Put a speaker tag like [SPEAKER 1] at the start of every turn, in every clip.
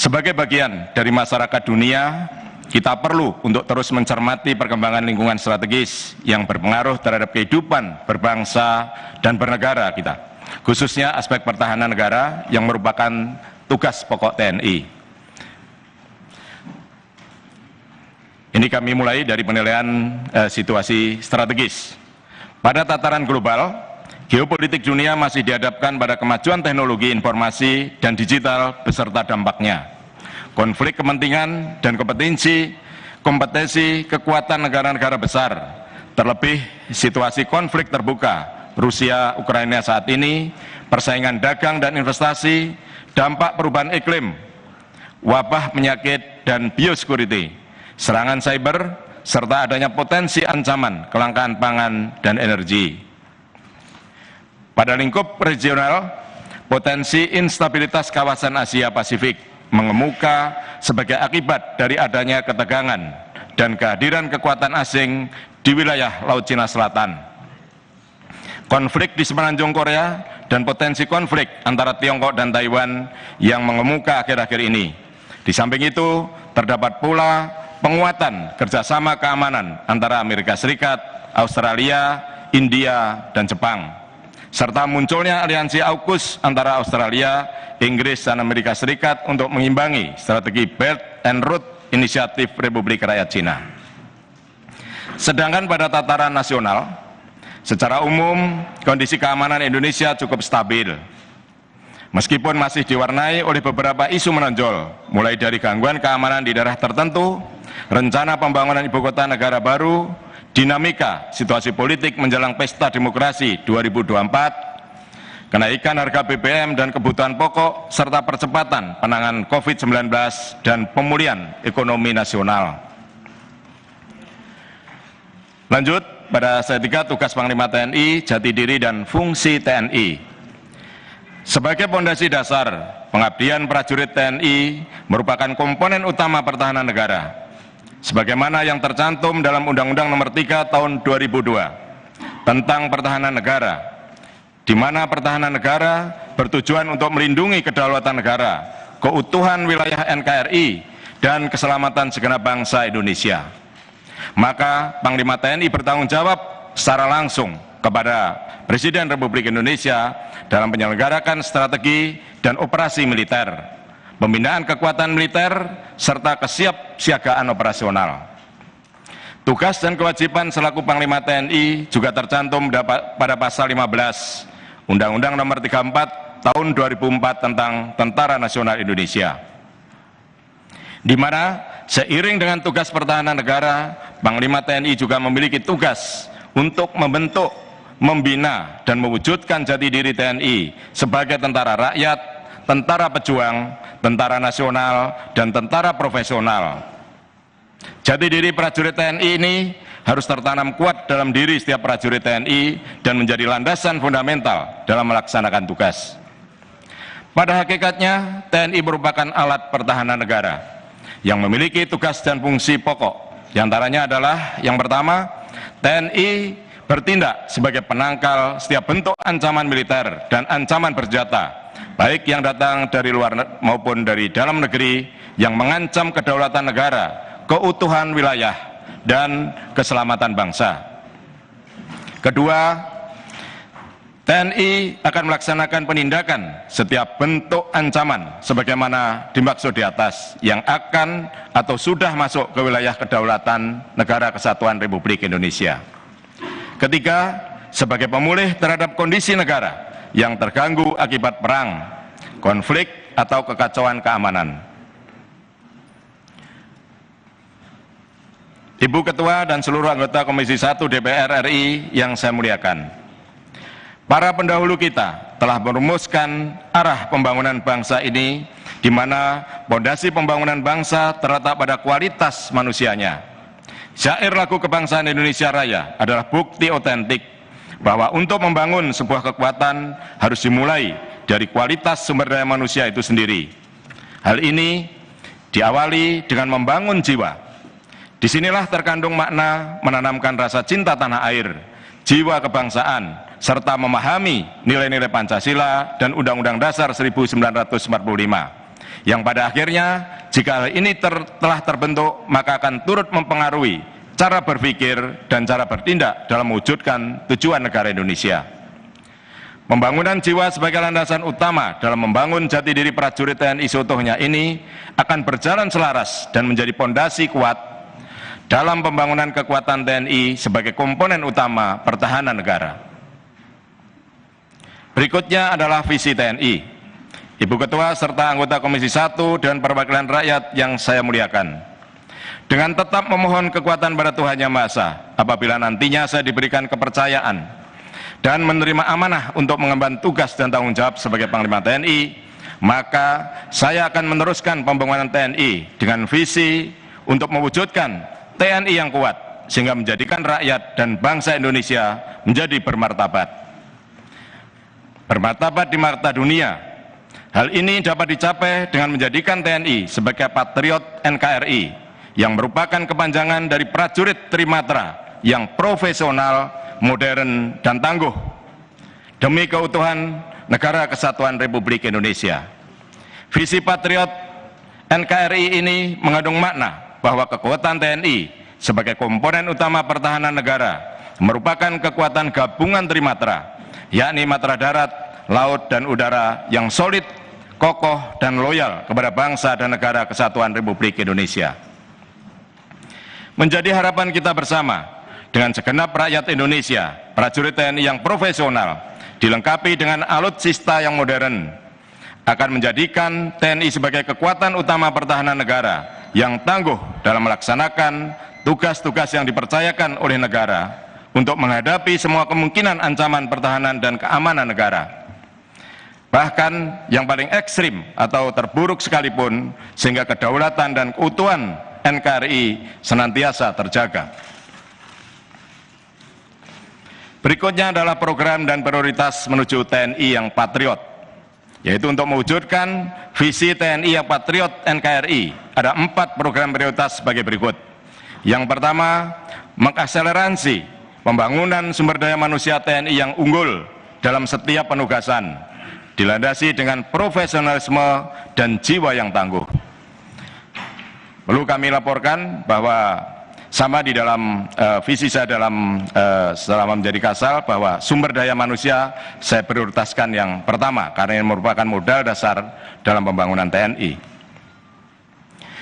[SPEAKER 1] Sebagai bagian dari masyarakat dunia, kita perlu untuk terus mencermati perkembangan lingkungan strategis yang berpengaruh terhadap kehidupan berbangsa dan bernegara kita, khususnya aspek pertahanan negara yang merupakan tugas pokok TNI. Ini kami mulai dari penilaian situasi strategis. Pada tataran global, geopolitik dunia masih dihadapkan pada kemajuan teknologi informasi dan digital beserta dampaknya. Konflik kepentingan dan kompetensi kekuatan negara-negara besar, terlebih situasi konflik terbuka Rusia-Ukraina saat ini, persaingan dagang dan investasi, dampak perubahan iklim, wabah penyakit dan biosecurity, serangan cyber, serta adanya potensi ancaman kelangkaan pangan dan energi. Pada lingkup regional, potensi instabilitas kawasan Asia Pasifik mengemuka sebagai akibat dari adanya ketegangan dan kehadiran kekuatan asing di wilayah Laut Cina Selatan. Konflik di semenanjung Korea dan potensi konflik antara Tiongkok dan Taiwan yang mengemuka akhir-akhir ini. Di samping itu, terdapat pula penguatan kerjasama keamanan antara Amerika Serikat, Australia, India, dan Jepang, serta munculnya aliansi AUKUS antara Australia, Inggris, dan Amerika Serikat untuk mengimbangi strategi Belt and Road Initiative Republik Rakyat Cina. Sedangkan pada tataran nasional, secara umum kondisi keamanan Indonesia cukup stabil, meskipun masih diwarnai oleh beberapa isu menonjol, mulai dari gangguan keamanan di daerah tertentu, rencana pembangunan ibu kota negara baru, dinamika situasi politik menjelang pesta demokrasi 2024, kenaikan harga BBM dan kebutuhan pokok, serta percepatan penanganan COVID-19 dan pemulihan ekonomi nasional. Lanjut, pada slide 3, tugas Panglima TNI, jati diri dan fungsi TNI. Sebagai pondasi dasar, pengabdian prajurit TNI merupakan komponen utama pertahanan negara, sebagaimana yang tercantum dalam Undang-Undang Nomor 3 Tahun 2002 tentang pertahanan negara, di mana pertahanan negara bertujuan untuk melindungi kedaulatan negara, keutuhan wilayah NKRI, dan keselamatan segenap bangsa Indonesia. Maka Panglima TNI bertanggung jawab secara langsung kepada Presiden Republik Indonesia dalam menyelenggarakan strategi dan operasi militer, pembinaan kekuatan militer, serta kesiapsiagaan operasional. Tugas dan kewajiban selaku Panglima TNI juga tercantum pada pasal 15 Undang-Undang Nomor 34 Tahun 2004 tentang Tentara Nasional Indonesia, di mana seiring dengan tugas pertahanan negara, Panglima TNI juga memiliki tugas untuk membentuk, membina, dan mewujudkan jati diri TNI sebagai tentara rakyat, tentara pejuang, tentara nasional, dan tentara profesional. Jati diri prajurit TNI ini harus tertanam kuat dalam diri setiap prajurit TNI dan menjadi landasan fundamental dalam melaksanakan tugas. Pada hakikatnya, TNI merupakan alat pertahanan negara yang memiliki tugas dan fungsi pokok. Di antaranya adalah yang pertama, TNI bertindak sebagai penangkal setiap bentuk ancaman militer dan ancaman bersenjata, baik yang datang dari luar maupun dari dalam negeri, yang mengancam kedaulatan negara, keutuhan wilayah, dan keselamatan bangsa. Kedua, TNI akan melaksanakan penindakan setiap bentuk ancaman sebagaimana dimaksud di atas yang akan atau sudah masuk ke wilayah kedaulatan Negara Kesatuan Republik Indonesia. Ketiga, sebagai pemulih terhadap kondisi negara yang terganggu akibat perang, konflik, atau kekacauan keamanan. Ibu Ketua dan seluruh anggota Komisi 1 DPR RI yang saya muliakan, para pendahulu kita telah merumuskan arah pembangunan bangsa ini, di mana pondasi pembangunan bangsa terletak pada kualitas manusianya. Syair lagu kebangsaan Indonesia Raya adalah bukti otentik bahwa untuk membangun sebuah kekuatan harus dimulai dari kualitas sumber daya manusia itu sendiri. Hal ini diawali dengan membangun jiwa. Disinilah terkandung makna menanamkan rasa cinta tanah air, jiwa kebangsaan, serta memahami nilai-nilai Pancasila dan Undang-Undang Dasar 1945 yang pada akhirnya jika hal ini telah terbentuk maka akan turut mempengaruhi cara berpikir dan cara bertindak dalam mewujudkan tujuan negara Indonesia. Pembangunan jiwa sebagai landasan utama dalam membangun jati diri prajurit TNI seutuhnya ini akan berjalan selaras dan menjadi pondasi kuat dalam pembangunan kekuatan TNI sebagai komponen utama pertahanan negara. Berikutnya adalah visi TNI. Ibu Ketua serta anggota Komisi 1 dan perwakilan rakyat yang saya muliakan, dengan tetap memohon kekuatan pada Tuhan Yang Maha Esa, apabila nantinya saya diberikan kepercayaan dan menerima amanah untuk mengemban tugas dan tanggung jawab sebagai Panglima TNI, maka saya akan meneruskan pembangunan TNI dengan visi untuk mewujudkan TNI yang kuat, sehingga menjadikan rakyat dan bangsa Indonesia menjadi bermartabat. Bermartabat di mata dunia. Hal ini dapat dicapai dengan menjadikan TNI sebagai patriot NKRI yang merupakan kepanjangan dari prajurit Trimatra yang profesional, modern, dan tangguh demi keutuhan Negara Kesatuan Republik Indonesia. Visi patriot NKRI ini mengandung makna bahwa kekuatan TNI sebagai komponen utama pertahanan negara merupakan kekuatan gabungan Trimatra, yakni matra darat, laut, dan udara yang solid, kokoh, dan loyal kepada bangsa dan negara Kesatuan Republik Indonesia. Menjadi harapan kita bersama, dengan segenap rakyat Indonesia, prajurit TNI yang profesional, dilengkapi dengan alutsista yang modern, akan menjadikan TNI sebagai kekuatan utama pertahanan negara yang tangguh dalam melaksanakan tugas-tugas yang dipercayakan oleh negara untuk menghadapi semua kemungkinan ancaman pertahanan dan keamanan negara. Bahkan yang paling ekstrim atau terburuk sekalipun, sehingga kedaulatan dan keutuhan NKRI senantiasa terjaga. Berikutnya adalah program dan prioritas menuju TNI yang patriot, yaitu untuk mewujudkan visi TNI yang patriot NKRI. Ada 4 program prioritas sebagai berikut. Yang pertama, mengakselerasi pembangunan sumber daya manusia TNI yang unggul dalam setiap penugasan, dilandasi dengan profesionalisme dan jiwa yang tangguh. Perlu kami laporkan bahwa sama di dalam visi saya selama menjadi Kasal, bahwa sumber daya manusia saya prioritaskan yang pertama karena ini merupakan modal dasar dalam pembangunan TNI.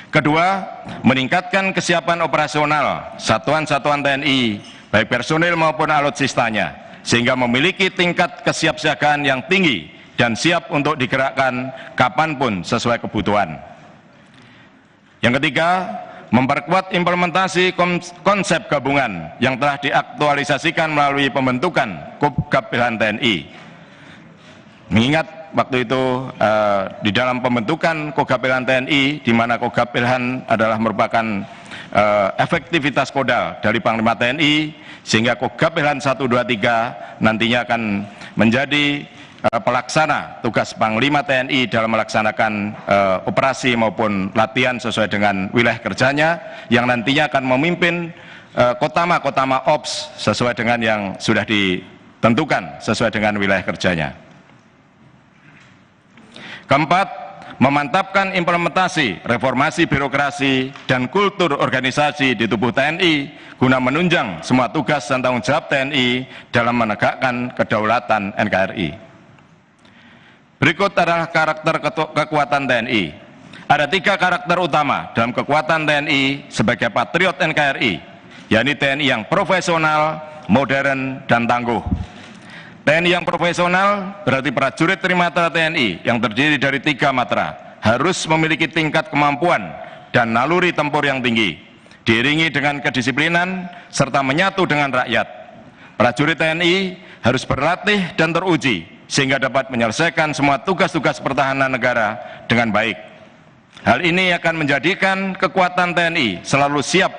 [SPEAKER 1] Kedua, meningkatkan kesiapan operasional satuan-satuan TNI, baik personil maupun alutsistanya, sehingga memiliki tingkat kesiapsiagaan yang tinggi dan siap untuk digerakkan kapanpun sesuai kebutuhan. Yang ketiga, memperkuat implementasi konsep gabungan yang telah diaktualisasikan melalui pembentukan Kopgabelhan TNI. Mengingat waktu itu di dalam pembentukan Kopgabelhan TNI, di mana Kopgabelhan adalah merupakan efektivitas kodal dari Panglima TNI, sehingga Kopgabelhan 1, 2, 3 nantinya akan menjadi pelaksana tugas Panglima TNI dalam melaksanakan operasi maupun latihan sesuai dengan wilayah kerjanya, yang nantinya akan memimpin kotama-kotama ops sesuai dengan yang sudah ditentukan sesuai dengan wilayah kerjanya. Keempat, memantapkan implementasi reformasi birokrasi dan kultur organisasi di tubuh TNI guna menunjang semua tugas dan tanggung jawab TNI dalam menegakkan kedaulatan NKRI. Berikut adalah karakter kekuatan TNI. Ada 3 karakter utama dalam kekuatan TNI sebagai patriot NKRI, yakni TNI yang profesional, modern, dan tangguh. TNI yang profesional berarti prajurit Trimatra TNI yang terdiri dari 3 matra harus memiliki tingkat kemampuan dan naluri tempur yang tinggi, diiringi dengan kedisiplinan serta menyatu dengan rakyat. Prajurit TNI harus berlatih dan teruji sehingga dapat menyelesaikan semua tugas-tugas pertahanan negara dengan baik. Hal ini akan menjadikan kekuatan TNI selalu siap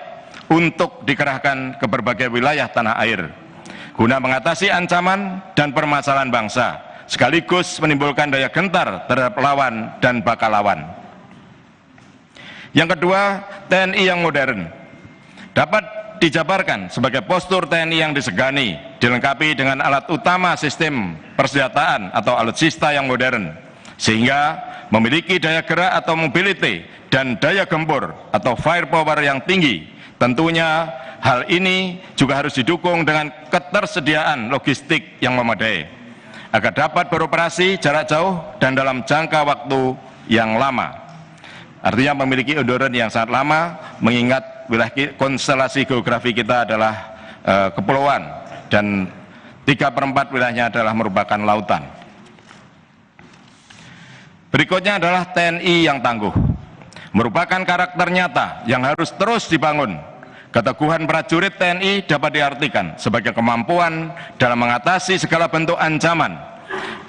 [SPEAKER 1] untuk dikerahkan ke berbagai wilayah tanah air guna mengatasi ancaman dan permasalahan bangsa, sekaligus menimbulkan daya gentar terhadap lawan dan bakal lawan. Yang kedua, TNI yang modern dapat dijabarkan sebagai postur TNI yang disegani, dilengkapi dengan alat utama sistem persenjataan atau alutsista yang modern, sehingga memiliki daya gerak atau mobility dan daya gempur atau firepower yang tinggi. Tentunya hal ini juga harus didukung dengan ketersediaan logistik yang memadai agar dapat beroperasi jarak jauh dan dalam jangka waktu yang lama. Artinya memiliki endurance yang sangat lama, mengingat wilayah konstelasi geografi kita adalah kepulauan dan 3/4 wilayahnya adalah merupakan lautan. Berikutnya adalah TNI yang tangguh, merupakan karakter nyata yang harus terus dibangun. Keteguhan prajurit TNI dapat diartikan sebagai kemampuan dalam mengatasi segala bentuk ancaman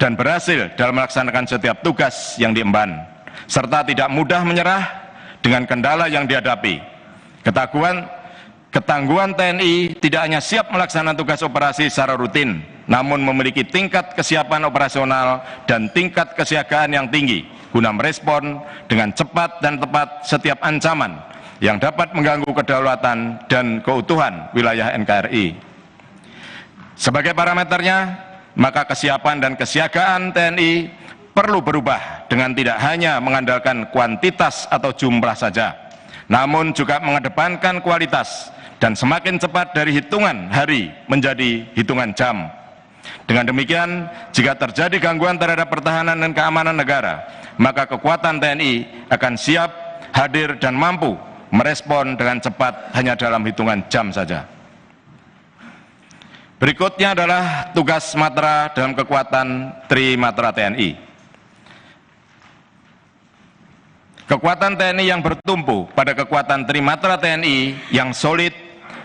[SPEAKER 1] dan berhasil dalam melaksanakan setiap tugas yang diemban, serta tidak mudah menyerah dengan kendala yang dihadapi. Ketangguhan TNI tidak hanya siap melaksanakan tugas operasi secara rutin, namun memiliki tingkat kesiapan operasional dan tingkat kesiagaan yang tinggi guna merespon dengan cepat dan tepat setiap ancaman yang dapat mengganggu kedaulatan dan keutuhan wilayah NKRI. Sebagai parameternya, maka kesiapan dan kesiagaan TNI perlu berubah dengan tidak hanya mengandalkan kuantitas atau jumlah saja, namun juga mengedepankan kualitas dan semakin cepat dari hitungan hari menjadi hitungan jam. Dengan demikian, jika terjadi gangguan terhadap pertahanan dan keamanan negara, maka kekuatan TNI akan siap, hadir, dan mampu merespon dengan cepat hanya dalam hitungan jam saja. Berikutnya adalah tugas matra dalam kekuatan Trimatra TNI. Kekuatan TNI yang bertumpu pada kekuatan Trimatra TNI yang solid,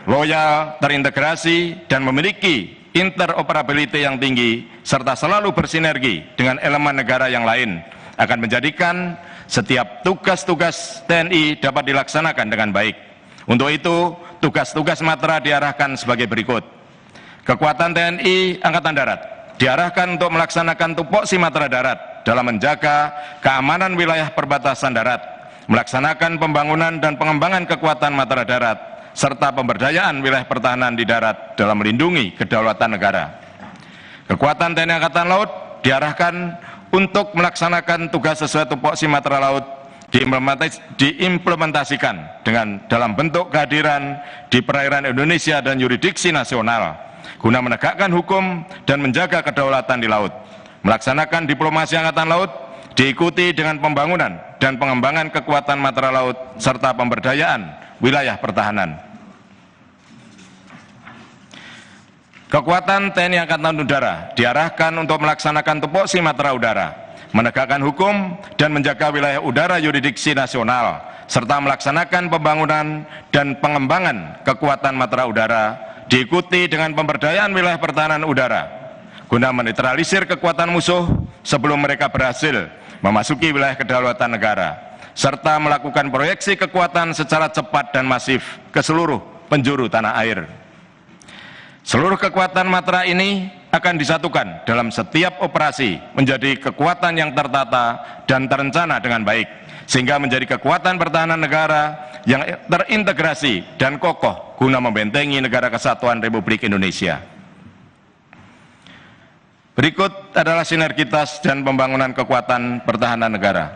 [SPEAKER 1] loyal, terintegrasi, dan memiliki interoperability yang tinggi, serta selalu bersinergi dengan elemen negara yang lain, akan menjadikan setiap tugas-tugas TNI dapat dilaksanakan dengan baik. Untuk itu, tugas-tugas matra diarahkan sebagai berikut. Kekuatan TNI Angkatan Darat diarahkan untuk melaksanakan tupoksi matra darat dalam menjaga keamanan wilayah perbatasan darat, melaksanakan pembangunan dan pengembangan kekuatan matra darat, serta pemberdayaan wilayah pertahanan di darat dalam melindungi kedaulatan negara. Kekuatan TNI Angkatan Laut diarahkan untuk melaksanakan tugas sesuai tupoksi matra laut, diimplementasikan dengan dalam bentuk kehadiran di perairan Indonesia dan yurisdiksi nasional, guna menegakkan hukum dan menjaga kedaulatan di laut. Melaksanakan diplomasi Angkatan Laut diikuti dengan pembangunan dan pengembangan kekuatan matra laut serta pemberdayaan wilayah pertahanan. Kekuatan TNI Angkatan Udara diarahkan untuk melaksanakan tupoksi matra udara, menegakkan hukum dan menjaga wilayah udara yurisdiksi nasional, serta melaksanakan pembangunan dan pengembangan kekuatan matra udara, diikuti dengan pemberdayaan wilayah pertahanan udara, guna menetralisir kekuatan musuh sebelum mereka berhasil memasuki wilayah kedaulatan negara, serta melakukan proyeksi kekuatan secara cepat dan masif ke seluruh penjuru tanah air. Seluruh kekuatan matra ini akan disatukan dalam setiap operasi menjadi kekuatan yang tertata dan terencana dengan baik, sehingga menjadi kekuatan pertahanan negara yang terintegrasi dan kokoh guna membentengi negara kesatuan Republik Indonesia. Berikut adalah sinergitas dan pembangunan kekuatan pertahanan negara.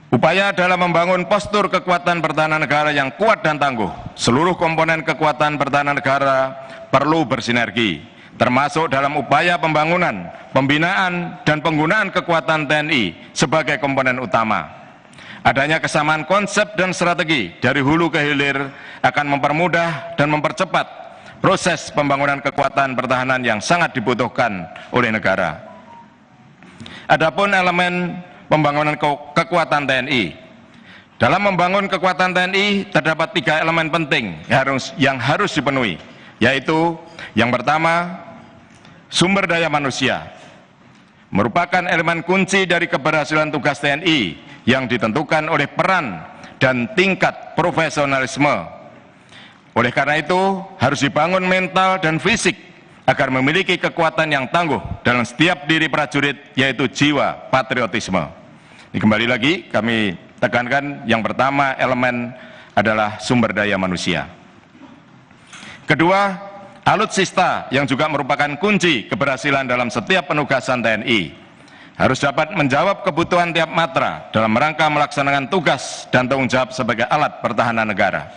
[SPEAKER 1] Upaya dalam membangun postur kekuatan pertahanan negara yang kuat dan tangguh. Seluruh komponen kekuatan pertahanan negara perlu bersinergi, termasuk dalam upaya pembangunan, pembinaan, dan penggunaan kekuatan TNI sebagai komponen utama. Adanya kesamaan konsep dan strategi dari hulu ke hilir akan mempermudah dan mempercepat proses pembangunan kekuatan pertahanan yang sangat dibutuhkan oleh negara. Adapun elemen pembangunan kekuatan TNI. Dalam membangun kekuatan TNI terdapat 3 elemen penting yang harus dipenuhi, yaitu yang pertama, sumber daya manusia. Merupakan elemen kunci dari keberhasilan tugas TNI yang ditentukan oleh peran dan tingkat profesionalisme. Oleh karena itu, harus dibangun mental dan fisik agar memiliki kekuatan yang tangguh dalam setiap diri prajurit, yaitu jiwa patriotisme. Ini kembali lagi kami tekankan, yang pertama elemen adalah sumber daya manusia. Kedua, alutsista yang juga merupakan kunci keberhasilan dalam setiap penugasan TNI. harus dapat menjawab kebutuhan tiap matra dalam rangka melaksanakan tugas dan tanggung jawab sebagai alat pertahanan negara.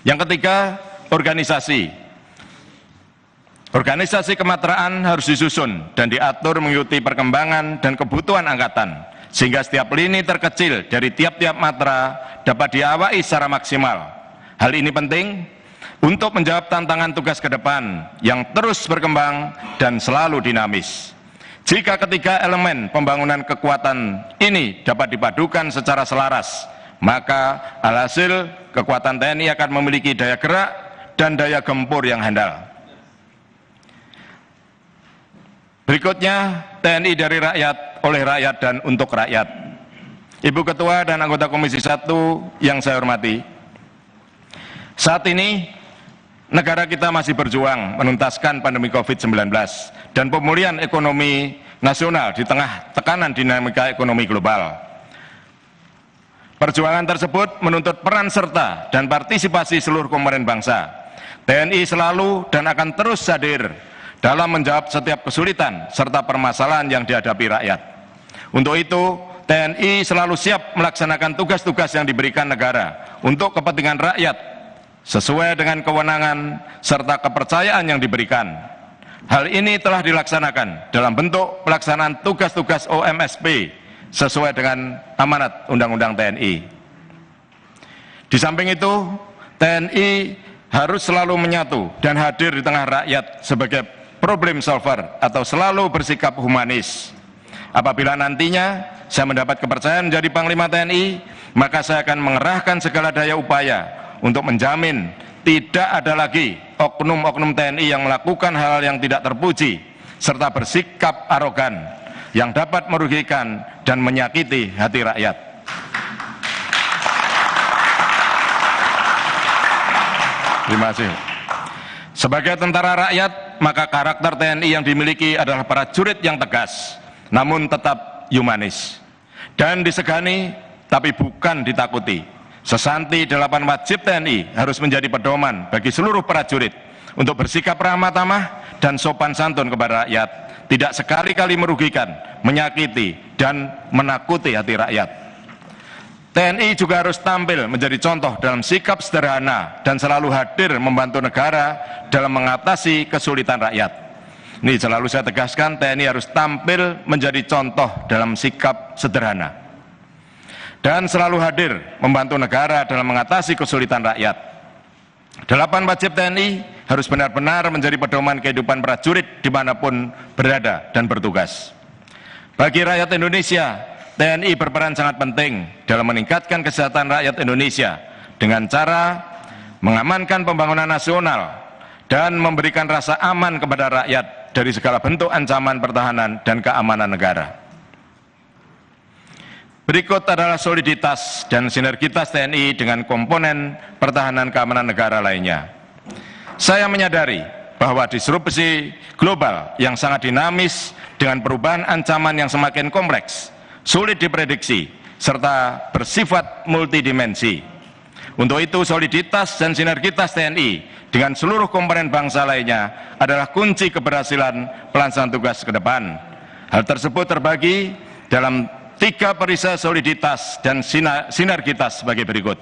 [SPEAKER 1] Yang ketiga, organisasi. Organisasi kematraan harus disusun dan diatur mengikuti perkembangan dan kebutuhan angkatan, sehingga setiap lini terkecil dari tiap-tiap matra dapat diawai secara maksimal. Hal ini penting untuk menjawab tantangan tugas ke depan yang terus berkembang dan selalu dinamis. Jika ketiga elemen pembangunan kekuatan ini dapat dipadukan secara selaras, maka alhasil kekuatan TNI akan memiliki daya gerak dan daya gempur yang handal. Berikutnya, TNI dari rakyat, oleh rakyat, dan untuk rakyat. Ibu Ketua dan anggota Komisi 1 yang saya hormati, saat ini negara kita masih berjuang menuntaskan pandemi COVID-19 dan pemulihan ekonomi nasional di tengah tekanan dinamika ekonomi global. Perjuangan tersebut menuntut peran serta dan partisipasi seluruh komponen bangsa. TNI selalu dan akan terus hadir dalam menjawab setiap kesulitan serta permasalahan yang dihadapi rakyat. Untuk itu, TNI selalu siap melaksanakan tugas-tugas yang diberikan negara untuk kepentingan rakyat sesuai dengan kewenangan serta kepercayaan yang diberikan. Hal ini telah dilaksanakan dalam bentuk pelaksanaan tugas-tugas OMSP sesuai dengan amanat Undang-Undang TNI. Di samping itu, TNI harus selalu menyatu dan hadir di tengah rakyat sebagai problem solver atau selalu bersikap humanis. Apabila nantinya saya mendapat kepercayaan menjadi Panglima TNI, maka saya akan mengerahkan segala daya upaya untuk menjamin tidak ada lagi oknum-oknum TNI yang melakukan hal yang tidak terpuji serta bersikap arogan yang dapat merugikan dan menyakiti hati rakyat. Terima kasih. Sebagai tentara rakyat, maka karakter TNI yang dimiliki adalah prajurit yang tegas, namun tetap humanis dan disegani, tapi bukan ditakuti. Sesanti 8 wajib TNI harus menjadi pedoman bagi seluruh prajurit untuk bersikap ramah tamah dan sopan santun kepada rakyat, tidak sekali-kali merugikan, menyakiti, dan menakuti hati rakyat. TNI juga harus tampil menjadi contoh dalam sikap sederhana dan selalu hadir membantu negara dalam mengatasi kesulitan rakyat. Ini selalu saya tegaskan, TNI harus tampil menjadi contoh dalam sikap sederhana dan selalu hadir membantu negara dalam mengatasi kesulitan rakyat. 8 wajib TNI harus benar-benar menjadi pedoman kehidupan prajurit dimanapun berada dan bertugas. Bagi rakyat Indonesia, TNI berperan sangat penting dalam meningkatkan kesehatan rakyat Indonesia dengan cara mengamankan pembangunan nasional dan memberikan rasa aman kepada rakyat dari segala bentuk ancaman pertahanan dan keamanan negara. Berikut adalah soliditas dan sinergitas TNI dengan komponen pertahanan keamanan negara lainnya. Saya menyadari bahwa disrupsi global yang sangat dinamis dengan perubahan ancaman yang semakin kompleks, sulit diprediksi, serta bersifat multidimensi. Untuk itu, soliditas dan sinergitas TNI dengan seluruh komponen bangsa lainnya adalah kunci keberhasilan pelaksanaan tugas ke depan. Hal tersebut terbagi dalam 3 perisai soliditas dan sinergitas sebagai berikut.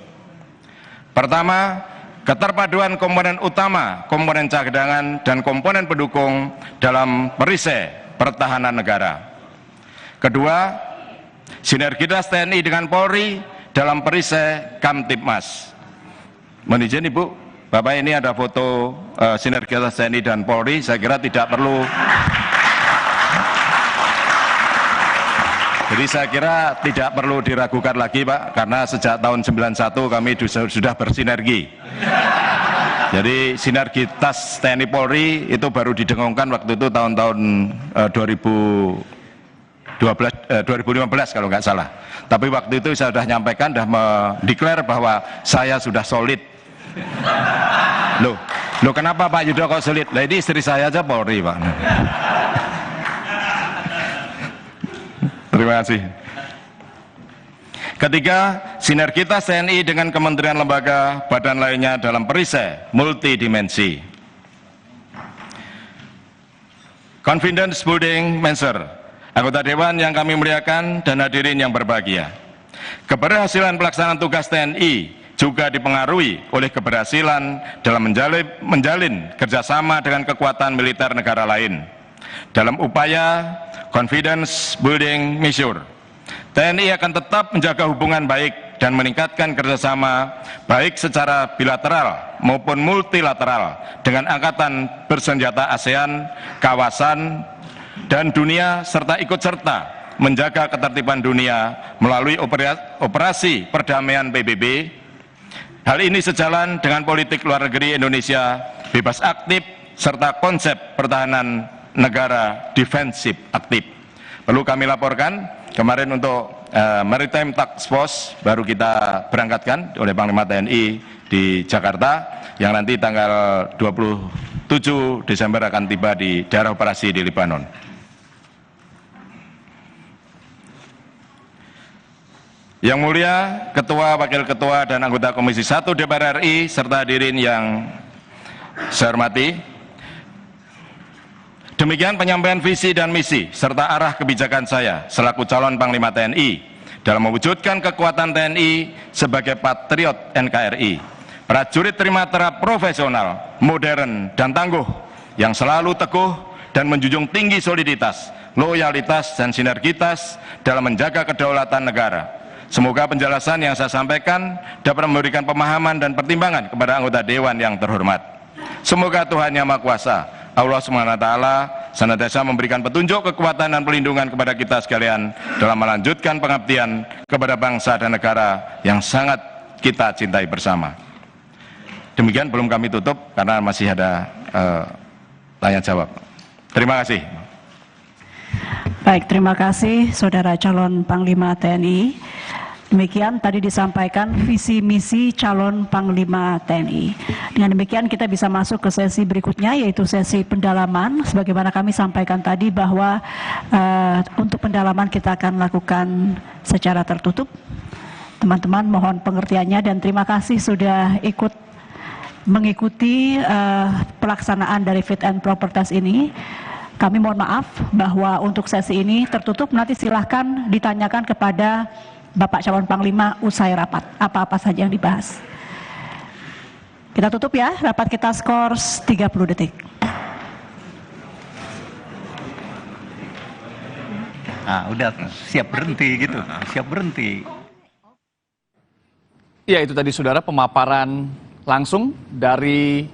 [SPEAKER 1] Pertama, keterpaduan komponen utama, komponen cadangan, dan komponen pendukung dalam perisai pertahanan negara. Kedua, sinergitas TNI dengan Polri dalam perisai Kamtipmas. Mohon izin Ibu, Bapak, ini ada foto sinergitas TNI dan Polri, saya kira tidak perlu. Jadi saya kira tidak perlu diragukan lagi Pak, karena sejak tahun 91 kami sudah bersinergi. Jadi sinergitas TNI Polri itu baru didengungkan waktu itu tahun-tahun 2015 kalau nggak salah. Tapi waktu itu saya sudah nyampaikan, sudah mendeklar bahwa saya sudah solid. Loh kenapa Pak Yudo kok solid? Lah ini istri saya aja Polri Pak. Terima kasih. Ketiga, sinergitas TNI dengan kementerian, lembaga, badan lainnya dalam perisai multidimensi. Confidence building measure anggota Dewan yang kami muliakan, dan hadirin yang berbahagia. Keberhasilan pelaksanaan tugas TNI juga dipengaruhi oleh keberhasilan dalam menjalin kerjasama dengan kekuatan militer negara lain. Dalam upaya confidence building measure, TNI akan tetap menjaga hubungan baik dan meningkatkan kerjasama baik secara bilateral maupun multilateral dengan angkatan bersenjata ASEAN, kawasan, dan dunia, serta ikut serta menjaga ketertiban dunia melalui operasi perdamaian PBB. Hal ini sejalan dengan politik luar negeri Indonesia bebas aktif serta konsep pertahanan negara defensif aktif. Perlu kami laporkan, kemarin untuk Maritime Task Force baru kita berangkatkan oleh Panglima TNI di Jakarta, yang nanti tanggal 27 Desember akan tiba di daerah operasi di Lebanon. Yang mulia Ketua, Wakil Ketua, dan anggota Komisi 1 DPR RI, serta hadirin yang saya hormati, demikian penyampaian visi dan misi serta arah kebijakan saya selaku calon Panglima TNI dalam mewujudkan kekuatan TNI sebagai patriot NKRI, prajurit trimatra profesional, modern, dan tangguh yang selalu teguh dan menjunjung tinggi soliditas, loyalitas, dan sinergitas dalam menjaga kedaulatan negara. Semoga penjelasan yang saya sampaikan dapat memberikan pemahaman dan pertimbangan kepada anggota Dewan yang terhormat. Semoga Tuhan Yang Maha Kuasa, Allah SWT, senantiasa memberikan petunjuk, kekuatan, dan perlindungan kepada kita sekalian dalam melanjutkan pengabdian kepada bangsa dan negara yang sangat kita cintai bersama. Demikian, belum kami tutup karena masih ada tanya jawab. Terima kasih.
[SPEAKER 2] Baik, terima kasih Saudara calon Panglima TNI. Demikian tadi disampaikan visi misi calon Panglima TNI. Dengan demikian kita bisa masuk ke sesi berikutnya, yaitu sesi pendalaman. Sebagaimana kami sampaikan tadi bahwa untuk pendalaman kita akan lakukan secara tertutup. Teman-teman mohon pengertiannya dan terima kasih sudah ikut mengikuti pelaksanaan dari fit and proper test ini. Kami mohon maaf bahwa untuk sesi ini tertutup, nanti silahkan ditanyakan kepada Bapak calon Panglima usai rapat, apa-apa saja yang dibahas. Kita tutup ya, rapat kita skors 30 detik.
[SPEAKER 3] Nah, udah siap berhenti gitu, siap berhenti.
[SPEAKER 4] Ya, itu tadi saudara pemaparan langsung dari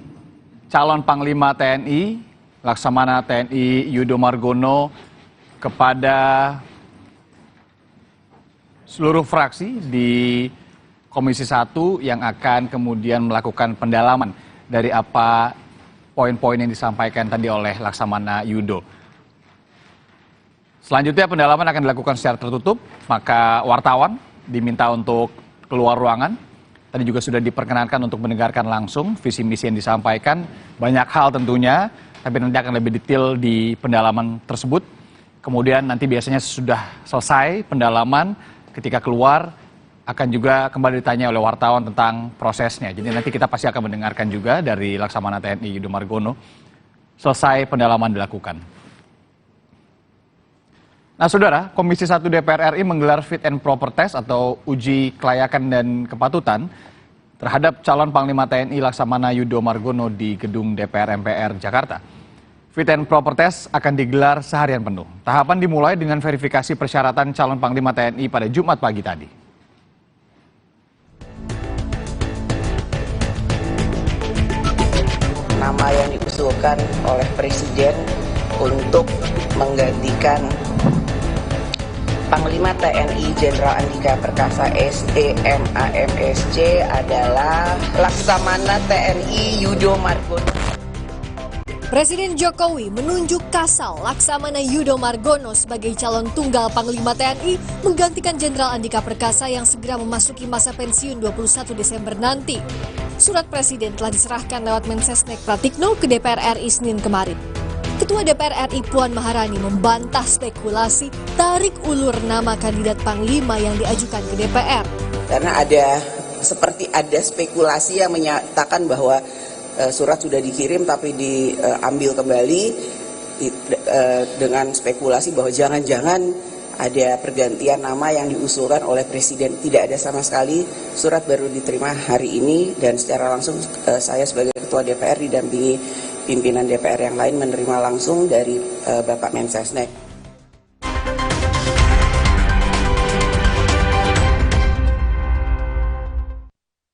[SPEAKER 4] calon Panglima TNI, Laksamana TNI Yudo Margono kepada seluruh fraksi di Komisi 1 yang akan kemudian melakukan pendalaman dari apa poin-poin yang disampaikan tadi oleh Laksamana Yudo. Selanjutnya pendalaman akan dilakukan secara tertutup, maka wartawan diminta untuk keluar ruangan. Tadi juga sudah diperkenankan untuk mendengarkan langsung visi misi yang disampaikan, banyak hal tentunya, tapi nanti akan lebih detail di pendalaman tersebut. Kemudian nanti biasanya sudah selesai pendalaman, ketika keluar akan juga kembali ditanya oleh wartawan tentang prosesnya. Jadi nanti kita pasti akan mendengarkan juga dari Laksamana TNI Yudo Margono selesai pendalaman dilakukan. Nah saudara, Komisi 1 DPR RI menggelar fit and proper test atau uji kelayakan dan kepatutan terhadap calon Panglima TNI Laksamana Yudo Margono di gedung DPR MPR Jakarta. Fit and proper test akan digelar seharian penuh. Tahapan dimulai dengan verifikasi persyaratan calon Panglima TNI pada Jumat pagi tadi.
[SPEAKER 5] Nama yang diusulkan oleh Presiden untuk menggantikan Panglima TNI Jenderal Andika Perkasa SDM AMSC adalah Laksamana TNI Yudo Margono.
[SPEAKER 6] Presiden Jokowi menunjuk Kasal Laksamana Yudo Margono sebagai calon tunggal Panglima TNI menggantikan Jenderal Andika Perkasa yang segera memasuki masa pensiun 21 Desember nanti. Surat Presiden telah diserahkan lewat Mensesnek Pratikno ke DPR RI Senin kemarin. Ketua DPR RI Puan Maharani membantah spekulasi tarik ulur nama kandidat Panglima yang diajukan ke DPR.
[SPEAKER 5] Karena ada spekulasi yang menyatakan bahwa surat sudah dikirim tapi diambil kembali. dengan spekulasi bahwa jangan-jangan ada pergantian nama yang diusulkan oleh Presiden. Tidak ada sama sekali, surat baru diterima hari ini dan secara langsung saya sebagai Ketua DPR didampingi pimpinan DPR yang lain menerima langsung dari Bapak Mensesnek.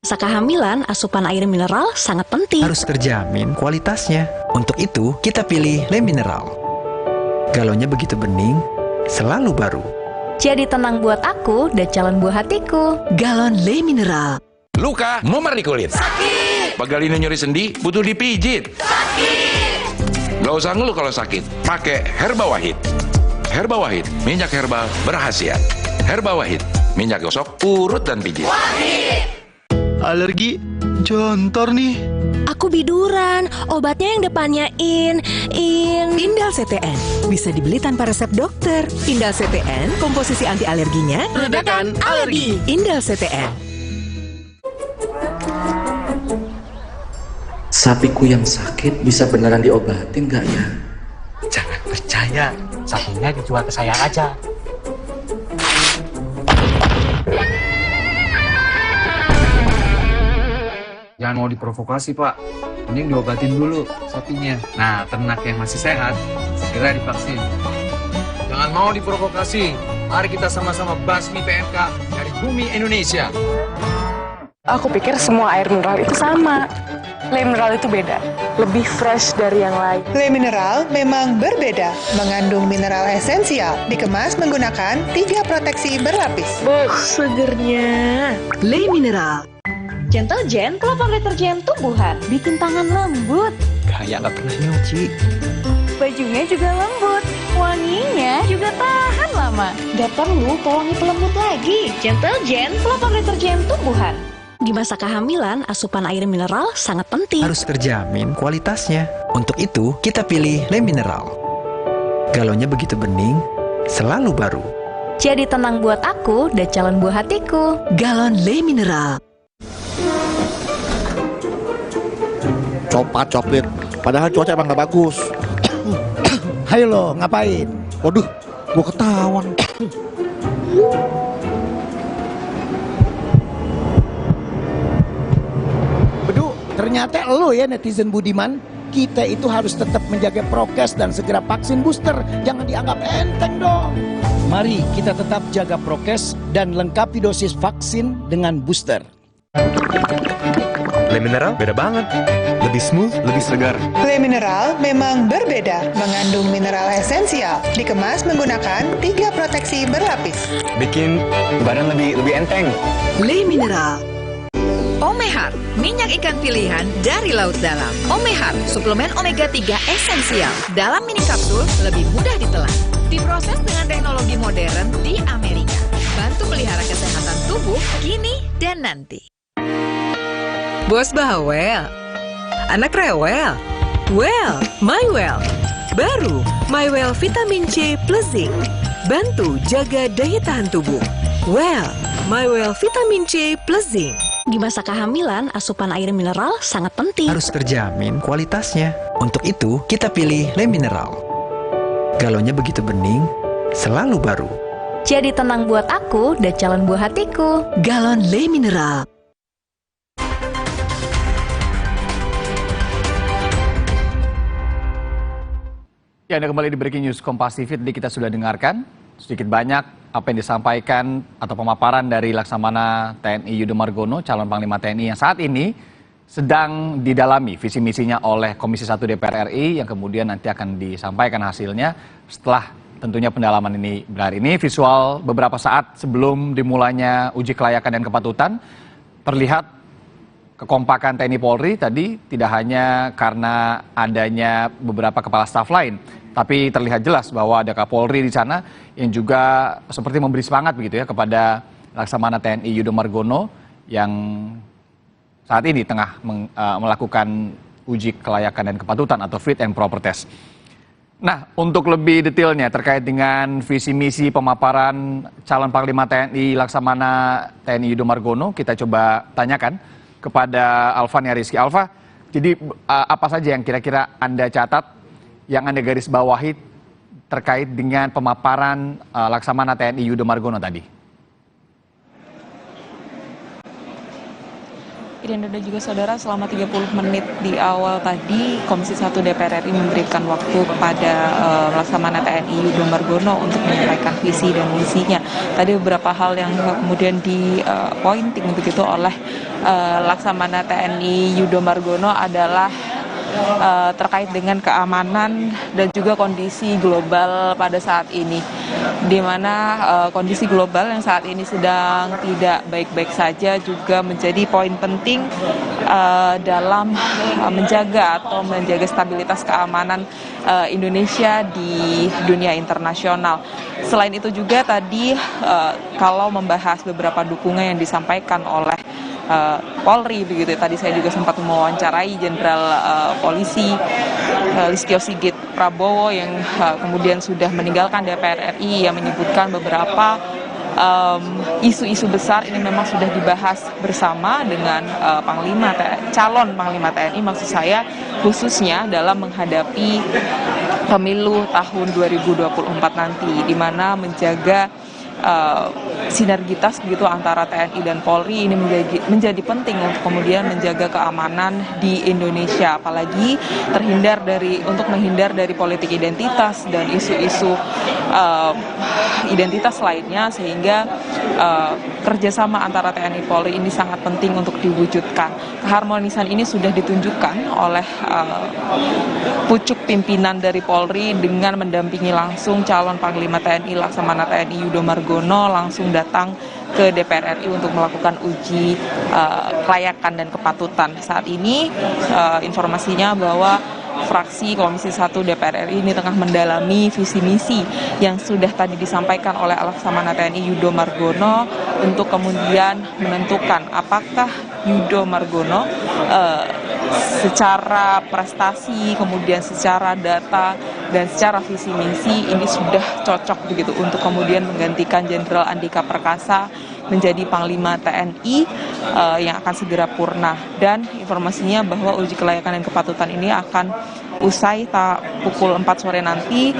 [SPEAKER 7] Masa kehamilan, asupan air mineral sangat penting.
[SPEAKER 8] Harus terjamin kualitasnya. Untuk itu, kita pilih Le Mineral. Galonnya begitu bening, selalu baru.
[SPEAKER 7] Jadi tenang buat aku dan calon buah hatiku.
[SPEAKER 8] Galon Le Mineral.
[SPEAKER 9] Luka, memar di kulit. Sakit. Pegal ini nyeri sendi, butuh dipijit. Sakit. Gak usah ngeluh kalau sakit. Pakai Herba Wahid. Herba Wahid, minyak herbal berkhasiat. Herba Wahid, minyak gosok, urut dan pijit. Wahid.
[SPEAKER 10] Alergi, jontor nih.
[SPEAKER 7] Aku biduran, obatnya yang depannya
[SPEAKER 11] Indal CTN, bisa dibeli tanpa resep dokter. Indal CTN, komposisi anti alerginya
[SPEAKER 10] Redakan alergi.
[SPEAKER 11] Indal CTN.
[SPEAKER 12] Sapiku yang sakit bisa beneran diobatin nggak ya?
[SPEAKER 13] Jangan percaya, sapinya dijual ke saya aja.
[SPEAKER 14] Jangan mau diprovokasi, Pak. Mending diobatin dulu sapinya. Nah, ternak yang masih sehat, segera divaksin. Jangan mau diprovokasi. Mari kita sama-sama basmi PMK dari bumi Indonesia.
[SPEAKER 15] Aku pikir semua air mineral itu sama. Le Mineral itu beda, lebih fresh dari yang lain.
[SPEAKER 16] Le Mineral memang berbeda, mengandung mineral esensial, dikemas menggunakan 3 proteksi berlapis.
[SPEAKER 11] Segernya. Le Mineral.
[SPEAKER 7] Gentle Gen, kelapa deterjen tumbuhan, bikin tangan lembut.
[SPEAKER 8] Kayak nggak pernah nyuci.
[SPEAKER 7] Bajunya juga lembut, wanginya juga tahan lama. Gak perlu pewangi pelembut lagi. Gentle Gen, kelapa deterjen tumbuhan. Di masa kehamilan, asupan air mineral sangat penting.
[SPEAKER 8] Harus terjamin kualitasnya. Untuk itu, kita pilih Le Mineral. Galonnya begitu bening, selalu baru.
[SPEAKER 7] Jadi tenang buat aku dan calon buah hatiku.
[SPEAKER 11] Galon Le Mineral.
[SPEAKER 17] Copat coklit, padahal cuaca emang gak bagus. Hayo lo, ngapain? Waduh, gua ketahuan.
[SPEAKER 18] Bedu, ternyata lo ya netizen budiman. Kita itu harus tetap menjaga prokes dan segera vaksin booster. Jangan dianggap enteng dong. Mari kita tetap jaga prokes dan lengkapi dosis vaksin dengan booster.
[SPEAKER 10] Le Mineral beda banget. Lebih smooth, lebih segar.
[SPEAKER 16] Le Mineral memang berbeda, mengandung mineral esensial, dikemas menggunakan 3 proteksi berlapis.
[SPEAKER 10] Bikin badan lebih enteng.
[SPEAKER 11] Le Mineral.
[SPEAKER 19] Omehar, minyak ikan pilihan dari laut dalam. Omehar, suplemen omega 3 esensial. Dalam mini kapsul, lebih mudah ditelan. Diproses dengan teknologi modern di Amerika. Bantu pelihara kesehatan tubuh kini dan nanti.
[SPEAKER 11] Bos bawel, anak rewel, well, MyWell. Baru, MyWell Vitamin C plus Zinc. Bantu jaga daya tahan tubuh. Well, MyWell Vitamin C plus Zinc.
[SPEAKER 7] Di masa kehamilan, asupan air mineral sangat penting.
[SPEAKER 8] Harus terjamin kualitasnya. Untuk itu, kita pilih Le Mineral. Galonnya begitu bening, selalu baru.
[SPEAKER 7] Jadi tenang buat aku dan calon buah hatiku.
[SPEAKER 11] Galon Le Mineral.
[SPEAKER 4] Ya, Anda kembali di Breaking News Kompas TV. Tadi kita sudah dengarkan sedikit banyak apa yang disampaikan atau pemaparan dari Laksamana TNI Yudo Margono, calon Panglima TNI yang saat ini sedang didalami visi misinya oleh Komisi 1 DPR RI yang kemudian nanti akan disampaikan hasilnya setelah tentunya pendalaman ini berakhir. Ini visual beberapa saat sebelum dimulainya uji kelayakan dan kepatutan. Terlihat kekompakan TNI Polri tadi tidak hanya karena adanya beberapa kepala staf lain, tapi terlihat jelas bahwa ada Kapolri di sana yang juga seperti memberi semangat begitu ya kepada Laksamana TNI Yudo Margono yang saat ini tengah melakukan uji kelayakan dan kepatutan atau fit and proper test. Nah, untuk lebih detailnya terkait dengan visi misi pemaparan calon Panglima TNI Laksamana TNI Yudo Margono, kita coba tanyakan kepada Alfa Rizky. Alfa, jadi apa saja yang kira-kira Anda catat yang Anda garis bawahi terkait dengan pemaparan Laksamana TNI Yudo Margono tadi?
[SPEAKER 15] Dan juga saudara, selama 30 menit di awal tadi, Komisi 1 DPR RI memberikan waktu kepada Laksamana TNI Yudo Margono untuk menyampaikan visi dan misinya. Tadi beberapa hal yang kemudian di-pointing begitu oleh Laksamana TNI Yudo Margono adalah terkait dengan keamanan dan juga kondisi global pada saat ini, di mana kondisi global yang saat ini sedang tidak baik-baik saja juga menjadi poin penting dalam menjaga stabilitas keamanan Indonesia di dunia internasional. Selain itu juga tadi kalau membahas beberapa dukungan yang disampaikan oleh Polri begitu. Tadi saya juga sempat mewawancarai Jenderal Polisi Listio Sigit Prabowo yang kemudian sudah meninggalkan DPR RI, yang menyebutkan beberapa isu-isu besar ini memang sudah dibahas bersama dengan calon Panglima TNI maksud saya, khususnya dalam menghadapi pemilu tahun 2024 nanti, di mana menjaga sinergitas begitu antara TNI dan Polri ini menjadi penting untuk kemudian menjaga keamanan di Indonesia, apalagi untuk menghindar dari politik identitas dan isu-isu identitas lainnya, sehingga kerjasama antara TNI Polri ini sangat penting untuk diwujudkan. Keharmonisan ini sudah ditunjukkan oleh pucuk pimpinan dari Polri dengan mendampingi langsung calon Panglima TNI Laksamana TNI Yudo Margono langsung datang ke DPR RI untuk melakukan uji kelayakan dan kepatutan. Saat ini informasinya bahwa fraksi Komisi 1 DPR RI ini tengah mendalami visi misi yang sudah tadi disampaikan oleh Laksamana TNI Yudo Margono untuk kemudian menentukan apakah Yudo Margono secara prestasi, kemudian secara data dan secara visi misi ini sudah cocok begitu untuk kemudian menggantikan Jenderal Andika Perkasa menjadi Panglima TNI yang akan segera purna. Dan informasinya bahwa uji kelayakan dan kepatutan ini akan usai pukul 4 sore nanti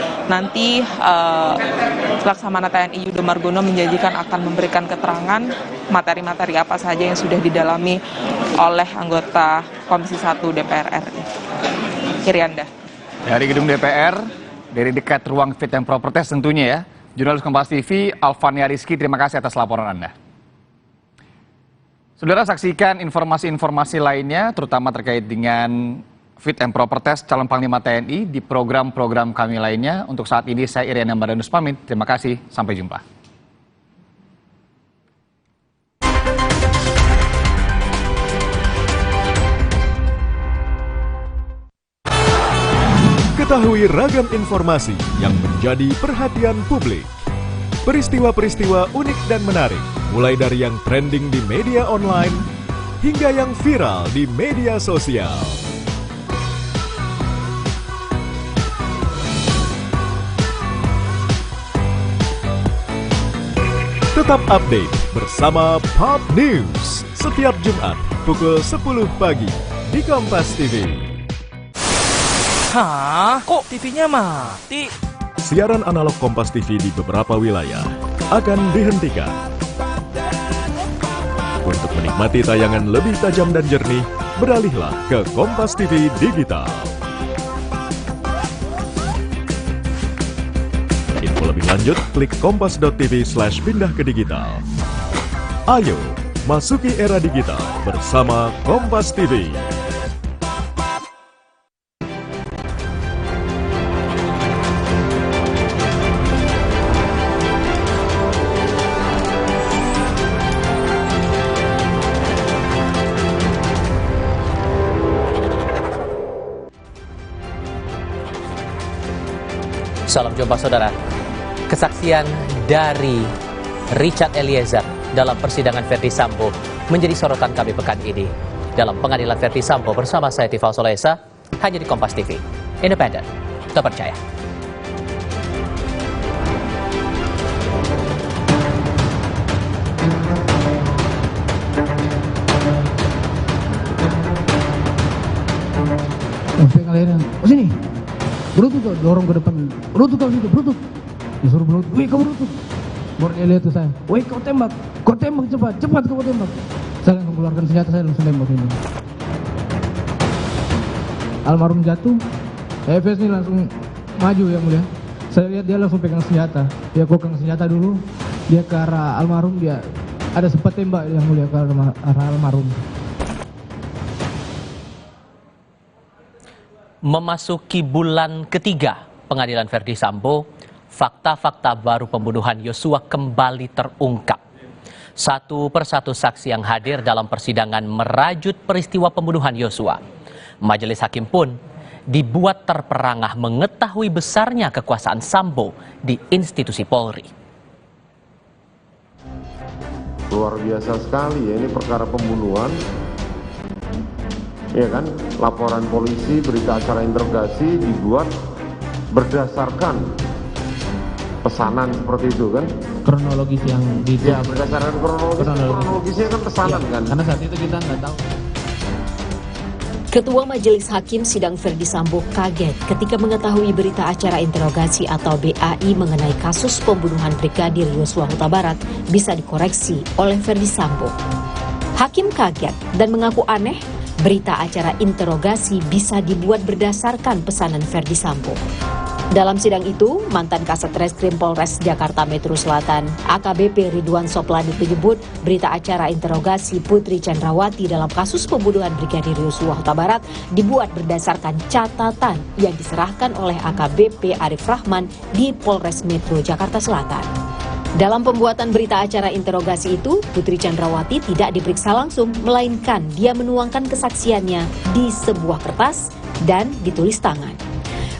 [SPEAKER 15] Laksamana TNI Yudo Margono menjanjikan akan memberikan keterangan materi-materi apa saja yang sudah didalami oleh anggota Komisi 1 DPR RI. Kirianda.
[SPEAKER 4] Dari gedung DPR, dari dekat ruang fit and proper test tentunya ya, jurnalis Kompas TV Alvania Rizky, terima kasih atas laporan Anda. Saudara, saksikan informasi-informasi lainnya terutama terkait dengan fit and proper test calon Panglima TNI di program-program kami lainnya. Untuk saat ini saya Iriana Mbadanus pamit. Terima kasih, sampai jumpa.
[SPEAKER 20] Ketahui ragam informasi yang menjadi perhatian publik. Peristiwa-peristiwa unik dan menarik, mulai dari yang trending di media online hingga yang viral di media sosial. Tetap update bersama Pop News setiap Jumat pukul 10 pagi di Kompas TV.
[SPEAKER 21] Hah? Kok TV-nya mati?
[SPEAKER 20] Siaran analog Kompas TV di beberapa wilayah akan dihentikan. Untuk menikmati tayangan lebih tajam dan jernih, beralihlah ke Kompas TV Digital. Info lebih lanjut, klik kompas.tv/pindah ke digital. Ayo, masuki era digital bersama Kompas TV.
[SPEAKER 22] Salam jumpa saudara. Kesaksian dari Richard Eliezer dalam persidangan Verdi Sambo menjadi sorotan kami pekan ini. Dalam pengadilan Verdi Sambo bersama saya Tifal Solesa, hanya di Kompas TV. Independen, terpercaya.
[SPEAKER 23] Sini.
[SPEAKER 1] berutut tuh, dorong ke depan, berutut kau situ, berutut. Disuruh berutut, wih kau berutut. Baru dia lihat tuh saya, wih kau tembak cepat, cepat kau tembak. Saya langsung keluarkan senjata, saya langsung tembak ini. Almarhum jatuh, EFS ini langsung maju yang mulia. Saya lihat dia langsung pegang senjata, dia kokang senjata dulu, dia ke arah almarhum, dia ada sempat tembak yang mulia ke arah almarhum.
[SPEAKER 22] Memasuki bulan ketiga pengadilan Verdi Sambo, fakta-fakta baru pembunuhan Yosua kembali terungkap. Satu persatu saksi yang hadir dalam persidangan merajut peristiwa pembunuhan Yosua. Majelis hakim pun dibuat terperangah mengetahui besarnya kekuasaan Sambo di institusi Polri.
[SPEAKER 2] Luar biasa sekali ya, ini perkara pembunuhan. Ya kan, laporan polisi, berita acara interogasi dibuat berdasarkan pesanan seperti itu kan?
[SPEAKER 1] Kronologis yang
[SPEAKER 2] ya, berdasarkan kronologisnya kan pesanan ya, kan? Karena
[SPEAKER 1] saat itu kita nggak tahu.
[SPEAKER 23] Ketua Majelis Hakim Sidang Verdi Sambo kaget ketika mengetahui berita acara interogasi atau BAI mengenai kasus pembunuhan Brigadir Yosua Huta Barat bisa dikoreksi oleh Verdi Sambo. Hakim kaget dan mengaku aneh berita acara interogasi bisa dibuat berdasarkan pesanan Verdi Sambo. Dalam sidang itu, mantan Kasat Reskrim Polres Jakarta Metro Selatan, AKBP Ridwan Soplanit menyebut berita acara interogasi Putri Chandrawati dalam kasus pembunuhan Brigadir Yosua Huta Barat dibuat berdasarkan catatan yang diserahkan oleh AKBP Arif Rahman di Polres Metro Jakarta Selatan. Dalam pembuatan berita acara interogasi itu, Putri Chandrawati tidak diperiksa langsung, melainkan dia menuangkan kesaksiannya di sebuah kertas dan ditulis tangan.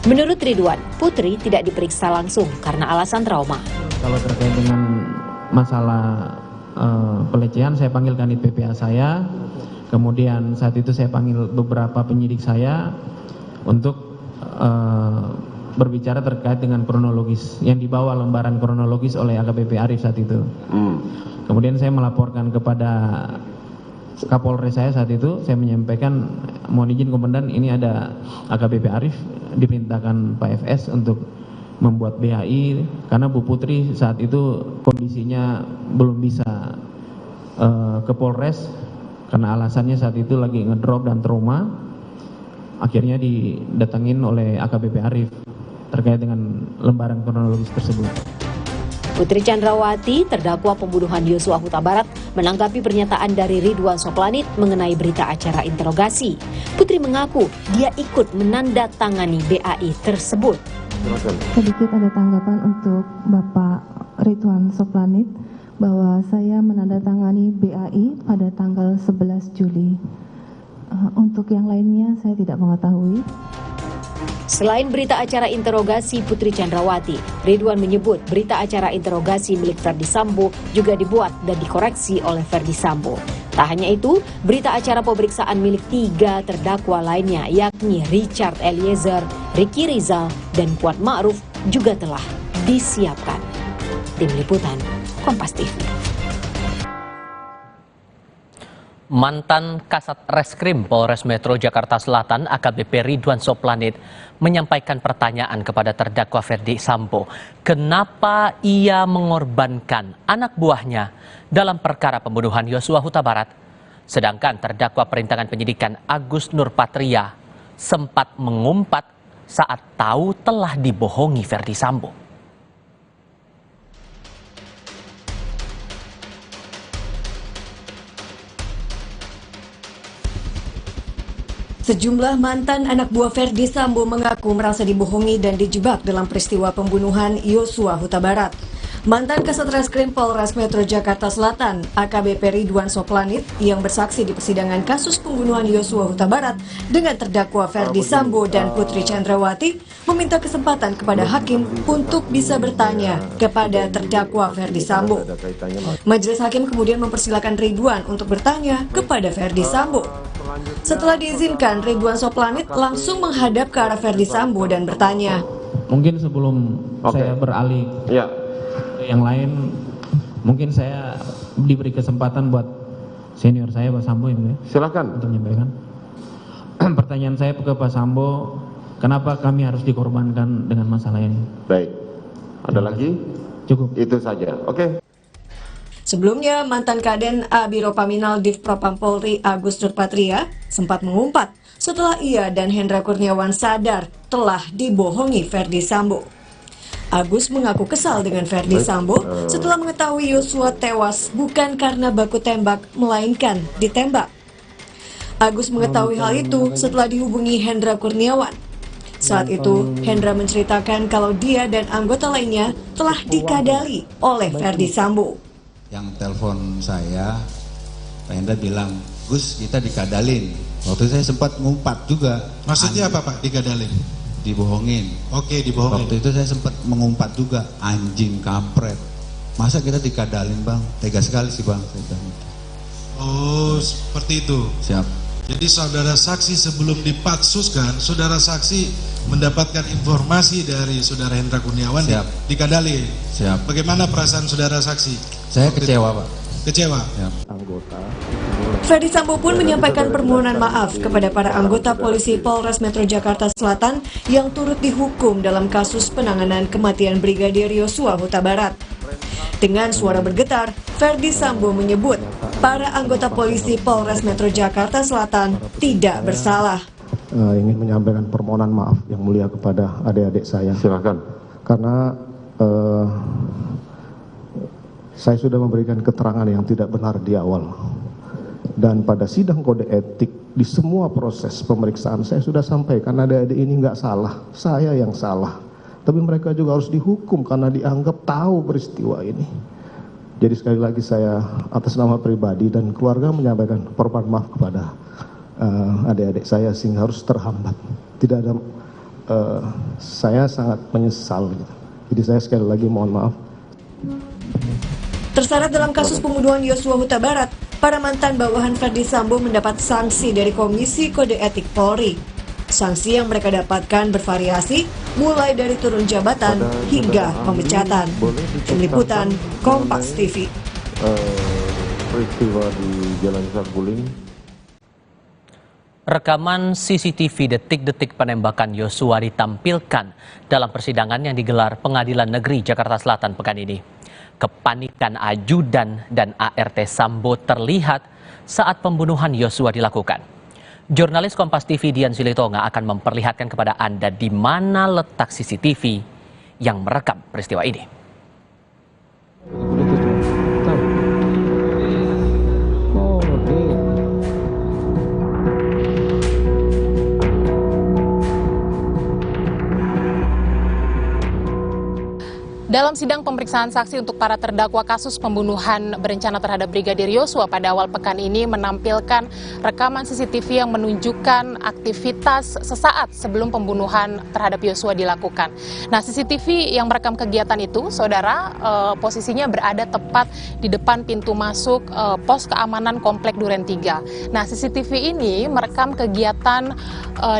[SPEAKER 23] Menurut Ridwan, Putri tidak diperiksa langsung karena alasan trauma.
[SPEAKER 1] Kalau terkait dengan masalah pelecehan, saya panggil kanit PPA saya. Kemudian saat itu saya panggil beberapa penyidik saya untuk berbicara terkait dengan kronologis yang dibawa lembaran kronologis oleh AKBP Arif saat itu. Kemudian saya melaporkan kepada Kapolres saya saat itu, saya menyampaikan, mohon izin Komandan, ini ada AKBP Arif diperintahkan Pak FS untuk membuat BAI karena Bu Putri saat itu kondisinya belum bisa ke Polres karena alasannya saat itu lagi ngedrop dan trauma. Akhirnya didatangin oleh AKBP Arif terkait dengan lembaran kronologis tersebut.
[SPEAKER 23] Putri Chandrawati, terdakwa pembunuhan Yosua Huta Barat, menanggapi pernyataan dari Ridwan Soplanit mengenai berita acara interogasi. Putri mengaku dia ikut menandatangani BAI tersebut.
[SPEAKER 24] Sedikit ada tanggapan untuk Bapak Ridwan Soplanit bahwa saya menandatangani BAI pada tanggal 11 Juli. Untuk yang lainnya saya tidak mengetahui.
[SPEAKER 23] Selain berita acara interogasi Putri Chandrawati, Ridwan menyebut berita acara interogasi milik Verdi Sambo juga dibuat dan dikoreksi oleh Verdi Sambo. Tak hanya itu, berita acara pemeriksaan milik 3 terdakwa lainnya yakni Richard Eliezer, Ricky Rizal, dan Kuat Ma'ruf juga telah disiapkan. Tim Liputan, Kompas TV.
[SPEAKER 22] Mantan Kasat Reskrim Polres Metro Jakarta Selatan AKBP Ridwan Soplanit menyampaikan pertanyaan kepada terdakwa Verdi Sambo. Kenapa ia mengorbankan anak buahnya dalam perkara pembunuhan Yosua Huta Barat? Sedangkan terdakwa perintangan penyidikan Agus Nurpatria sempat mengumpat saat tahu telah dibohongi Verdi Sambo.
[SPEAKER 23] Sejumlah mantan anak buah Verdi Sambo mengaku merasa dibohongi dan dijebak dalam peristiwa pembunuhan Yosua Huta Barat. Mantan Kasat Reskrim Polres Metro Jakarta Selatan, AKBP Ridwan Soplanit, yang bersaksi di persidangan kasus pembunuhan Yosua Huta Barat dengan terdakwa Verdi Sambo dan Putri Chandrawati, meminta kesempatan kepada hakim untuk bisa bertanya kepada terdakwa Verdi Sambo. Majelis hakim kemudian mempersilakan Ridwan untuk bertanya kepada Verdi Sambo. Setelah diizinkan, Ridwan Soplanit langsung menghadap ke arah Verdi Sambo dan bertanya.
[SPEAKER 1] Mungkin sebelum saya beralih yang lain, mungkin saya diberi kesempatan buat senior saya Pak Sambo ini.
[SPEAKER 2] Silakan
[SPEAKER 1] untuk menyampaikan. Pertanyaan saya ke Pak Sambo, kenapa kami harus dikorbankan dengan masalah ini.
[SPEAKER 2] Baik. Ada lagi?
[SPEAKER 1] Cukup.
[SPEAKER 2] Itu saja. Oke.
[SPEAKER 3] Sebelumnya, mantan Kaden A Biro Paminal Div Propam Polri Agus Nurpatria sempat mengumpat setelah ia dan Hendra Kurniawan sadar telah dibohongi Verdi Sambo. Agus mengaku kesal dengan Verdi Sambo setelah mengetahui Yosua tewas bukan karena baku tembak, melainkan ditembak. Agus mengetahui hal itu setelah dihubungi Hendra Kurniawan. Saat itu, Hendra menceritakan kalau dia dan anggota lainnya telah dikadali oleh Verdi Sambo.
[SPEAKER 5] Yang telepon saya, Pak Hendra bilang, Gus kita dikadalin. Waktu saya sempat ngumpat juga.
[SPEAKER 6] Maksudnya apa Pak dikadalin?
[SPEAKER 5] Dibohongin.
[SPEAKER 6] Oke, dibohongin.
[SPEAKER 5] Waktu itu saya sempat mengumpat juga, anjing kampret. Masa kita dikadalin bang? Tega sekali sih bang.
[SPEAKER 6] Oh, seperti itu.
[SPEAKER 5] Siap.
[SPEAKER 6] Jadi saudara saksi sebelum dipatsuskan, saudara saksi mendapatkan informasi dari saudara Hendra Kurniawan dikadalin.
[SPEAKER 5] Siap.
[SPEAKER 6] Bagaimana perasaan saudara saksi?
[SPEAKER 5] Saya kecewa Pak.
[SPEAKER 6] Kecewa?
[SPEAKER 5] Anggota.
[SPEAKER 3] Verdi Sambo pun menyampaikan permohonan maaf kepada para anggota polisi Polres Metro Jakarta Selatan yang turut dihukum dalam kasus penanganan kematian Brigadir Yosua Huta Barat. Dengan suara bergetar, Verdi Sambo menyebut para anggota polisi Polres Metro Jakarta Selatan tidak bersalah.
[SPEAKER 9] Ingin menyampaikan permohonan maaf yang mulia kepada adik-adik saya.
[SPEAKER 2] Silakan.
[SPEAKER 9] Karena saya sudah memberikan keterangan yang tidak benar di awal. Dan pada sidang kode etik di semua proses pemeriksaan saya sudah sampaikan adik-adik ini nggak salah, saya yang salah. Tapi mereka juga harus dihukum karena dianggap tahu peristiwa ini. Jadi sekali lagi saya atas nama pribadi dan keluarga menyampaikan permohonan maaf kepada adik-adik saya sehingga harus terhambat. Tidak ada, saya sangat menyesal gitu. Jadi saya sekali lagi mohon maaf.
[SPEAKER 3] Terseret dalam kasus pembunuhan Yosua Huta Barat, para mantan bawahan Verdi Sambo mendapat sanksi dari Komisi Kode Etik Polri. Sanksi yang mereka dapatkan bervariasi, mulai dari turun jabatan hingga pemecatan. Tim Liputan, Kompas TV.
[SPEAKER 2] Peristiwa di Jalan Saguling.
[SPEAKER 22] Rekaman CCTV detik-detik penembakan Yosua ditampilkan dalam persidangan yang digelar Pengadilan Negeri Jakarta Selatan pekan ini. Kepanikan ajudan dan ART Sambo terlihat saat pembunuhan Yosua dilakukan. Jurnalis Kompas TV Dian Silitonga akan memperlihatkan kepada Anda di mana letak CCTV yang merekam peristiwa ini.
[SPEAKER 25] Dalam sidang pemeriksaan saksi untuk para terdakwa kasus pembunuhan berencana terhadap Brigadir Yosua pada awal pekan ini menampilkan rekaman CCTV yang menunjukkan aktivitas sesaat sebelum pembunuhan terhadap Yosua dilakukan. Nah, CCTV yang merekam kegiatan itu, saudara, posisinya berada tepat di depan pintu masuk pos keamanan Komplek Duren 3. Nah, CCTV ini merekam kegiatan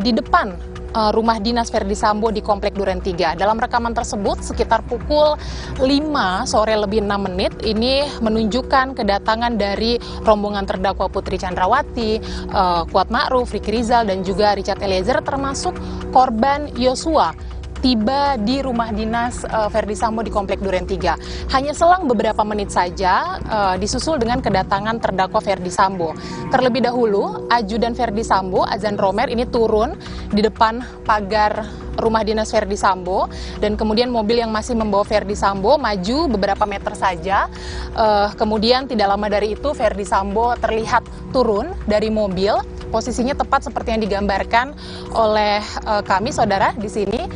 [SPEAKER 25] di depan rumah dinas Verdi Sambo di Komplek Duren 3. Dalam rekaman tersebut sekitar pukul 5 sore lebih 6 menit ini menunjukkan kedatangan dari rombongan terdakwa Putri Chandrawati, Kuat Ma'ruf, Ricky Rizal dan juga Richard Eliezer termasuk korban Yosua tiba di rumah dinas Verdi Sambo di Komplek Duren 3. Hanya selang beberapa menit saja disusul dengan kedatangan terdakwa Verdi Sambo. Terlebih dahulu, ajudan Verdi Sambo, Azan Romer ini turun di depan pagar rumah dinas Verdi Sambo dan kemudian mobil yang masih membawa Verdi Sambo maju beberapa meter saja. Kemudian tidak lama dari itu Verdi Sambo terlihat turun dari mobil. Posisinya tepat seperti yang digambarkan oleh kami, saudara, di sini.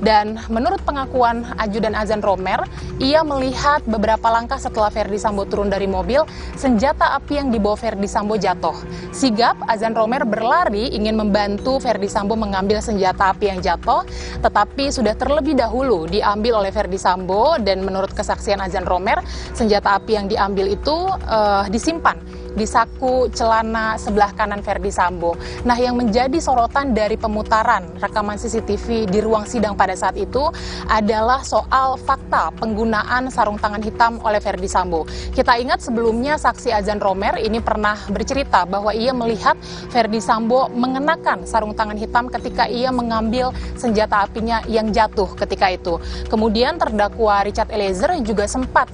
[SPEAKER 25] Dan menurut pengakuan ajudan Azan Romer, ia melihat beberapa langkah setelah Verdi Sambo turun dari mobil, senjata api yang dibawa Verdi Sambo jatuh. Sigap, Azan Romer berlari ingin membantu Verdi Sambo mengambil senjata api yang jatuh, tetapi sudah terlebih dahulu diambil oleh Verdi Sambo dan menurut kesaksian Azan Romer, senjata api yang diambil itu disimpan di saku celana sebelah kanan Ferdi Sambo. Nah, yang menjadi sorotan dari pemutaran rekaman CCTV di ruang sidang pada saat itu adalah soal fakta penggunaan sarung tangan hitam oleh Ferdi Sambo. Kita ingat sebelumnya saksi Azan Romer ini pernah bercerita bahwa ia melihat Ferdi Sambo mengenakan sarung tangan hitam ketika ia mengambil senjata apinya yang jatuh ketika itu. Kemudian terdakwa Richard Eliezer juga sempat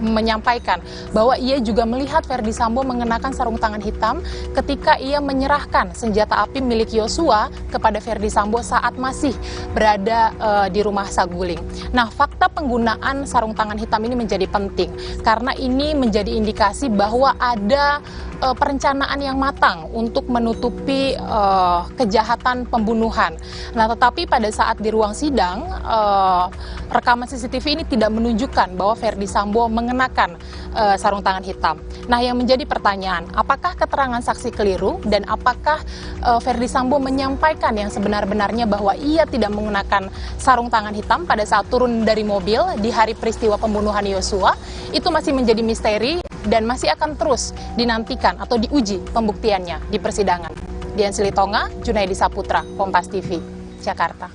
[SPEAKER 25] menyampaikan bahwa ia juga melihat Ferdi Sambo mengenakan sarung tangan hitam ketika ia menyerahkan senjata api milik Yosua kepada Ferdi Sambo saat masih berada di rumah Saguling. Nah, fakta penggunaan sarung tangan hitam ini menjadi penting karena ini menjadi indikasi bahwa ada perencanaan yang matang untuk menutupi kejahatan pembunuhan. Nah, tetapi pada saat di ruang sidang, rekaman CCTV ini tidak menunjukkan bahwa Ferdi Sambo mengenakan sarung tangan hitam. Nah, yang menjadi pertanyaan, apakah keterangan saksi keliru dan apakah Ferdi Sambo menyampaikan yang sebenar-benarnya bahwa ia tidak menggunakan sarung tangan hitam pada saat turun dari mobil di hari peristiwa pembunuhan Yosua? Itu masih menjadi misteri dan masih akan terus dinantikan atau diuji pembuktiannya di persidangan. Dian Silitonga, Junaidi Saputra, Kompas TV, Jakarta.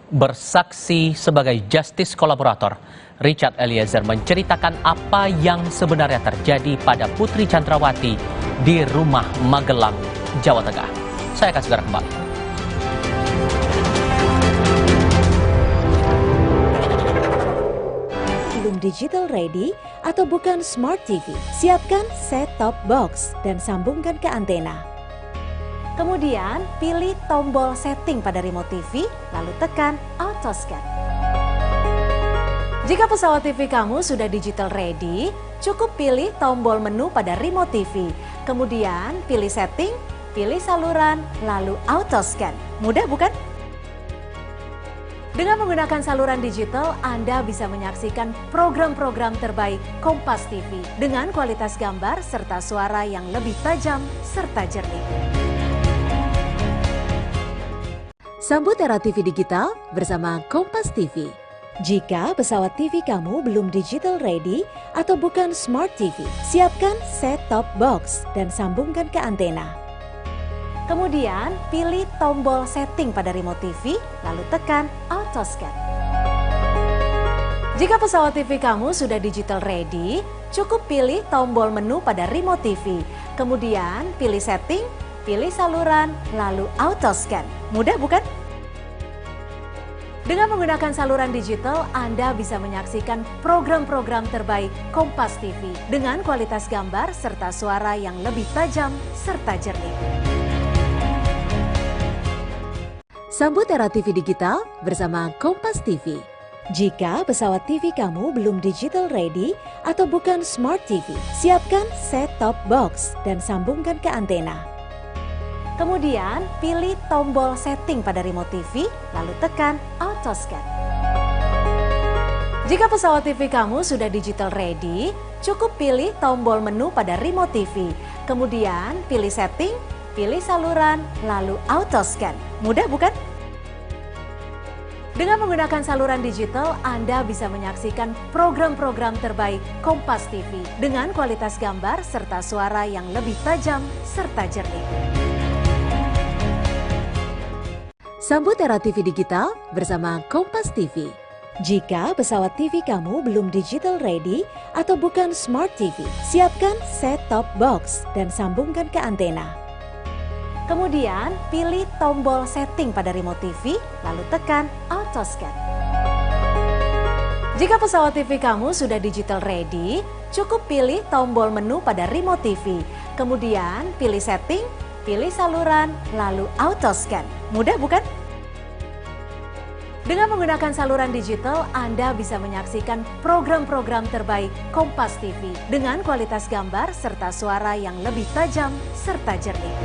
[SPEAKER 22] Bersaksi sebagai justice kolaborator, Richard Eliezer menceritakan apa yang sebenarnya terjadi pada Putri Chandrawati di rumah Magelang, Jawa Tengah. Saya akan segera kembali.
[SPEAKER 23] Belum digital ready atau bukan smart TV, siapkan set-top box dan sambungkan ke antena. Kemudian pilih tombol setting pada remote TV, lalu tekan auto scan. Jika pesawat TV kamu sudah digital ready, cukup pilih tombol menu pada remote TV. Kemudian pilih setting, pilih saluran, lalu auto scan. Mudah bukan? Dengan menggunakan saluran digital, Anda bisa menyaksikan program-program terbaik Kompas TV dengan kualitas gambar serta suara yang lebih tajam serta jernih. Sambut era TV digital bersama Kompas TV. Jika pesawat TV kamu belum digital ready atau bukan smart TV, siapkan set-top box dan sambungkan ke antena. Kemudian pilih tombol setting pada remote TV, lalu tekan auto scan. Jika pesawat TV kamu sudah digital ready, cukup pilih tombol menu pada remote TV. Kemudian pilih setting, pilih saluran, lalu auto scan. Mudah bukan? Dengan menggunakan saluran digital, Anda bisa menyaksikan program-program terbaik Kompas TV dengan kualitas gambar serta suara yang lebih tajam serta jernih. Sambut era TV digital bersama Kompas TV. Jika pesawat TV kamu belum digital ready atau bukan smart TV, siapkan set-top box dan sambungkan ke antena. Kemudian pilih tombol setting pada remote TV, lalu tekan auto scan. Jika pesawat TV kamu sudah digital ready, cukup pilih tombol menu pada remote TV. Kemudian pilih setting, pilih saluran, lalu auto scan. Mudah bukan? Dengan menggunakan saluran digital, Anda bisa menyaksikan program-program terbaik Kompas TV dengan kualitas gambar serta suara yang lebih tajam serta jernih. Sambut era TV digital bersama Kompas TV. Jika pesawat TV kamu belum digital ready atau bukan smart TV, siapkan set-top box dan sambungkan ke antena. Kemudian pilih tombol setting pada remote TV, lalu tekan auto scan. Jika pesawat TV kamu sudah digital ready, cukup pilih tombol menu pada remote TV. Kemudian pilih setting, pilih saluran, lalu auto scan. Mudah bukan? Dengan menggunakan saluran digital, Anda bisa menyaksikan program-program terbaik Kompas TV dengan kualitas gambar serta suara yang lebih tajam serta jernih.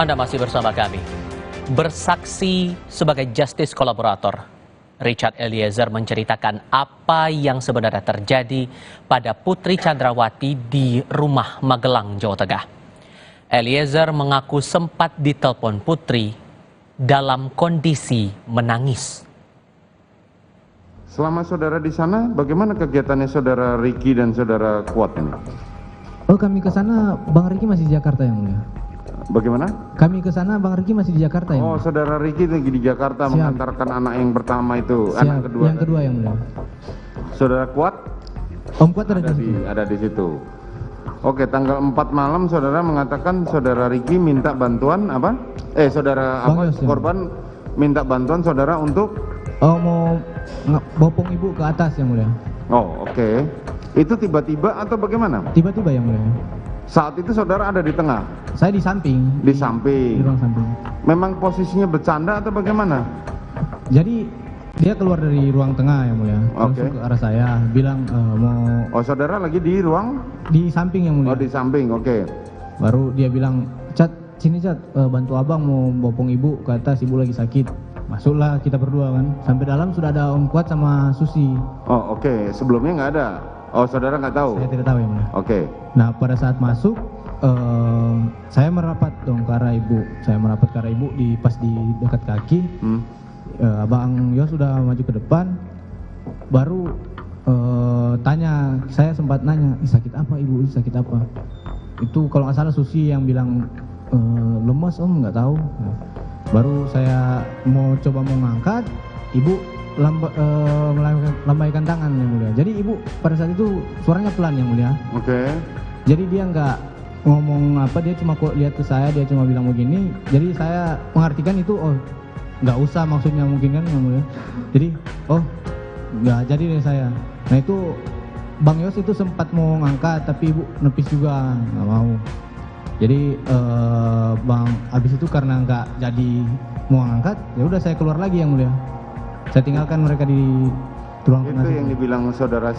[SPEAKER 22] Anda masih bersama kami. Bersaksi sebagai justice kolaborator, Richard Eliezer menceritakan apa yang sebenarnya terjadi pada Putri Chandrawati di rumah Magelang, Jawa Tengah. Eliezer mengaku sempat ditelepon Putri dalam kondisi menangis.
[SPEAKER 2] Selama saudara di sana, bagaimana kegiatannya saudara Ricky dan saudara Kuat ini?
[SPEAKER 1] Oh, kami ke sana, Bang Ricky masih di Jakarta yang mulia.
[SPEAKER 2] Bagaimana?
[SPEAKER 1] Kami ke sana, Bang Ricky masih di Jakarta yang mulia.
[SPEAKER 2] Oh, saudara Ricky lagi di Jakarta. Siap. Mengantarkan anak yang pertama itu,
[SPEAKER 1] siap.
[SPEAKER 2] Anak kedua.
[SPEAKER 1] Yang kedua yang mulia.
[SPEAKER 2] Saudara Kuat?
[SPEAKER 1] Om Kuat
[SPEAKER 2] ada di situ. Oke, tanggal 4 malam saudara mengatakan saudara Ricky minta bantuan apa? Saudara apa? Korban minta bantuan saudara untuk?
[SPEAKER 1] Oh, mau bopong ibu ke atas yang mulia.
[SPEAKER 2] Oh, oke. Itu tiba-tiba atau bagaimana?
[SPEAKER 1] Tiba-tiba yang mulia.
[SPEAKER 2] Saat itu saudara ada di tengah?
[SPEAKER 1] Saya di samping.
[SPEAKER 2] Di samping?
[SPEAKER 1] Di ruang samping.
[SPEAKER 2] Memang posisinya bercanda atau bagaimana?
[SPEAKER 1] Jadi dia keluar dari ruang tengah yang mulia. Langsung ke arah saya, bilang mau...
[SPEAKER 2] Oh, saudara lagi di ruang?
[SPEAKER 1] Di samping yang mulia.
[SPEAKER 2] Oh, di samping, oke.
[SPEAKER 1] Baru dia bilang, Cat, sini Cat, bantu abang mau bopong ibu ke atas, ibu lagi sakit. Masuklah kita berdua kan. Sampai dalam sudah ada Om Kuat sama Susi.
[SPEAKER 2] Oh, oke. Sebelumnya nggak ada? Oh, saudara nggak tahu?
[SPEAKER 1] Saya tidak tahu yang mulia.
[SPEAKER 2] Oke.
[SPEAKER 1] Nah, pada saat masuk, saya merapat dong ke arah ibu. Saya merapat ke arah ibu pas di dekat kaki. Abang Yos sudah maju ke depan. Baru tanya, saya sempat nanya, sakit apa ibu, sakit apa? Itu kalau nggak salah Susi yang bilang, lemas om, nggak tahu. Baru saya mau ngangkat, ibu melambaikan tangan yang mulia. Jadi ibu pada saat itu suaranya pelan yang mulia.
[SPEAKER 2] Oke.
[SPEAKER 1] Jadi dia nggak ngomong apa, dia cuma lihat ke saya, dia cuma bilang begini. Jadi saya mengartikan itu, oh nggak usah maksudnya mungkin kan yang mulia. Jadi oh nggak jadi deh saya. Nah itu Bang Yos itu sempat mau ngangkat tapi ibu nepis juga, nggak mau. Jadi Bang abis itu karena nggak jadi mau ngangkat, ya udah saya keluar lagi yang mulia. Saya tinggalkan mereka di ruang tengah.
[SPEAKER 2] Itu yang dibilang saudara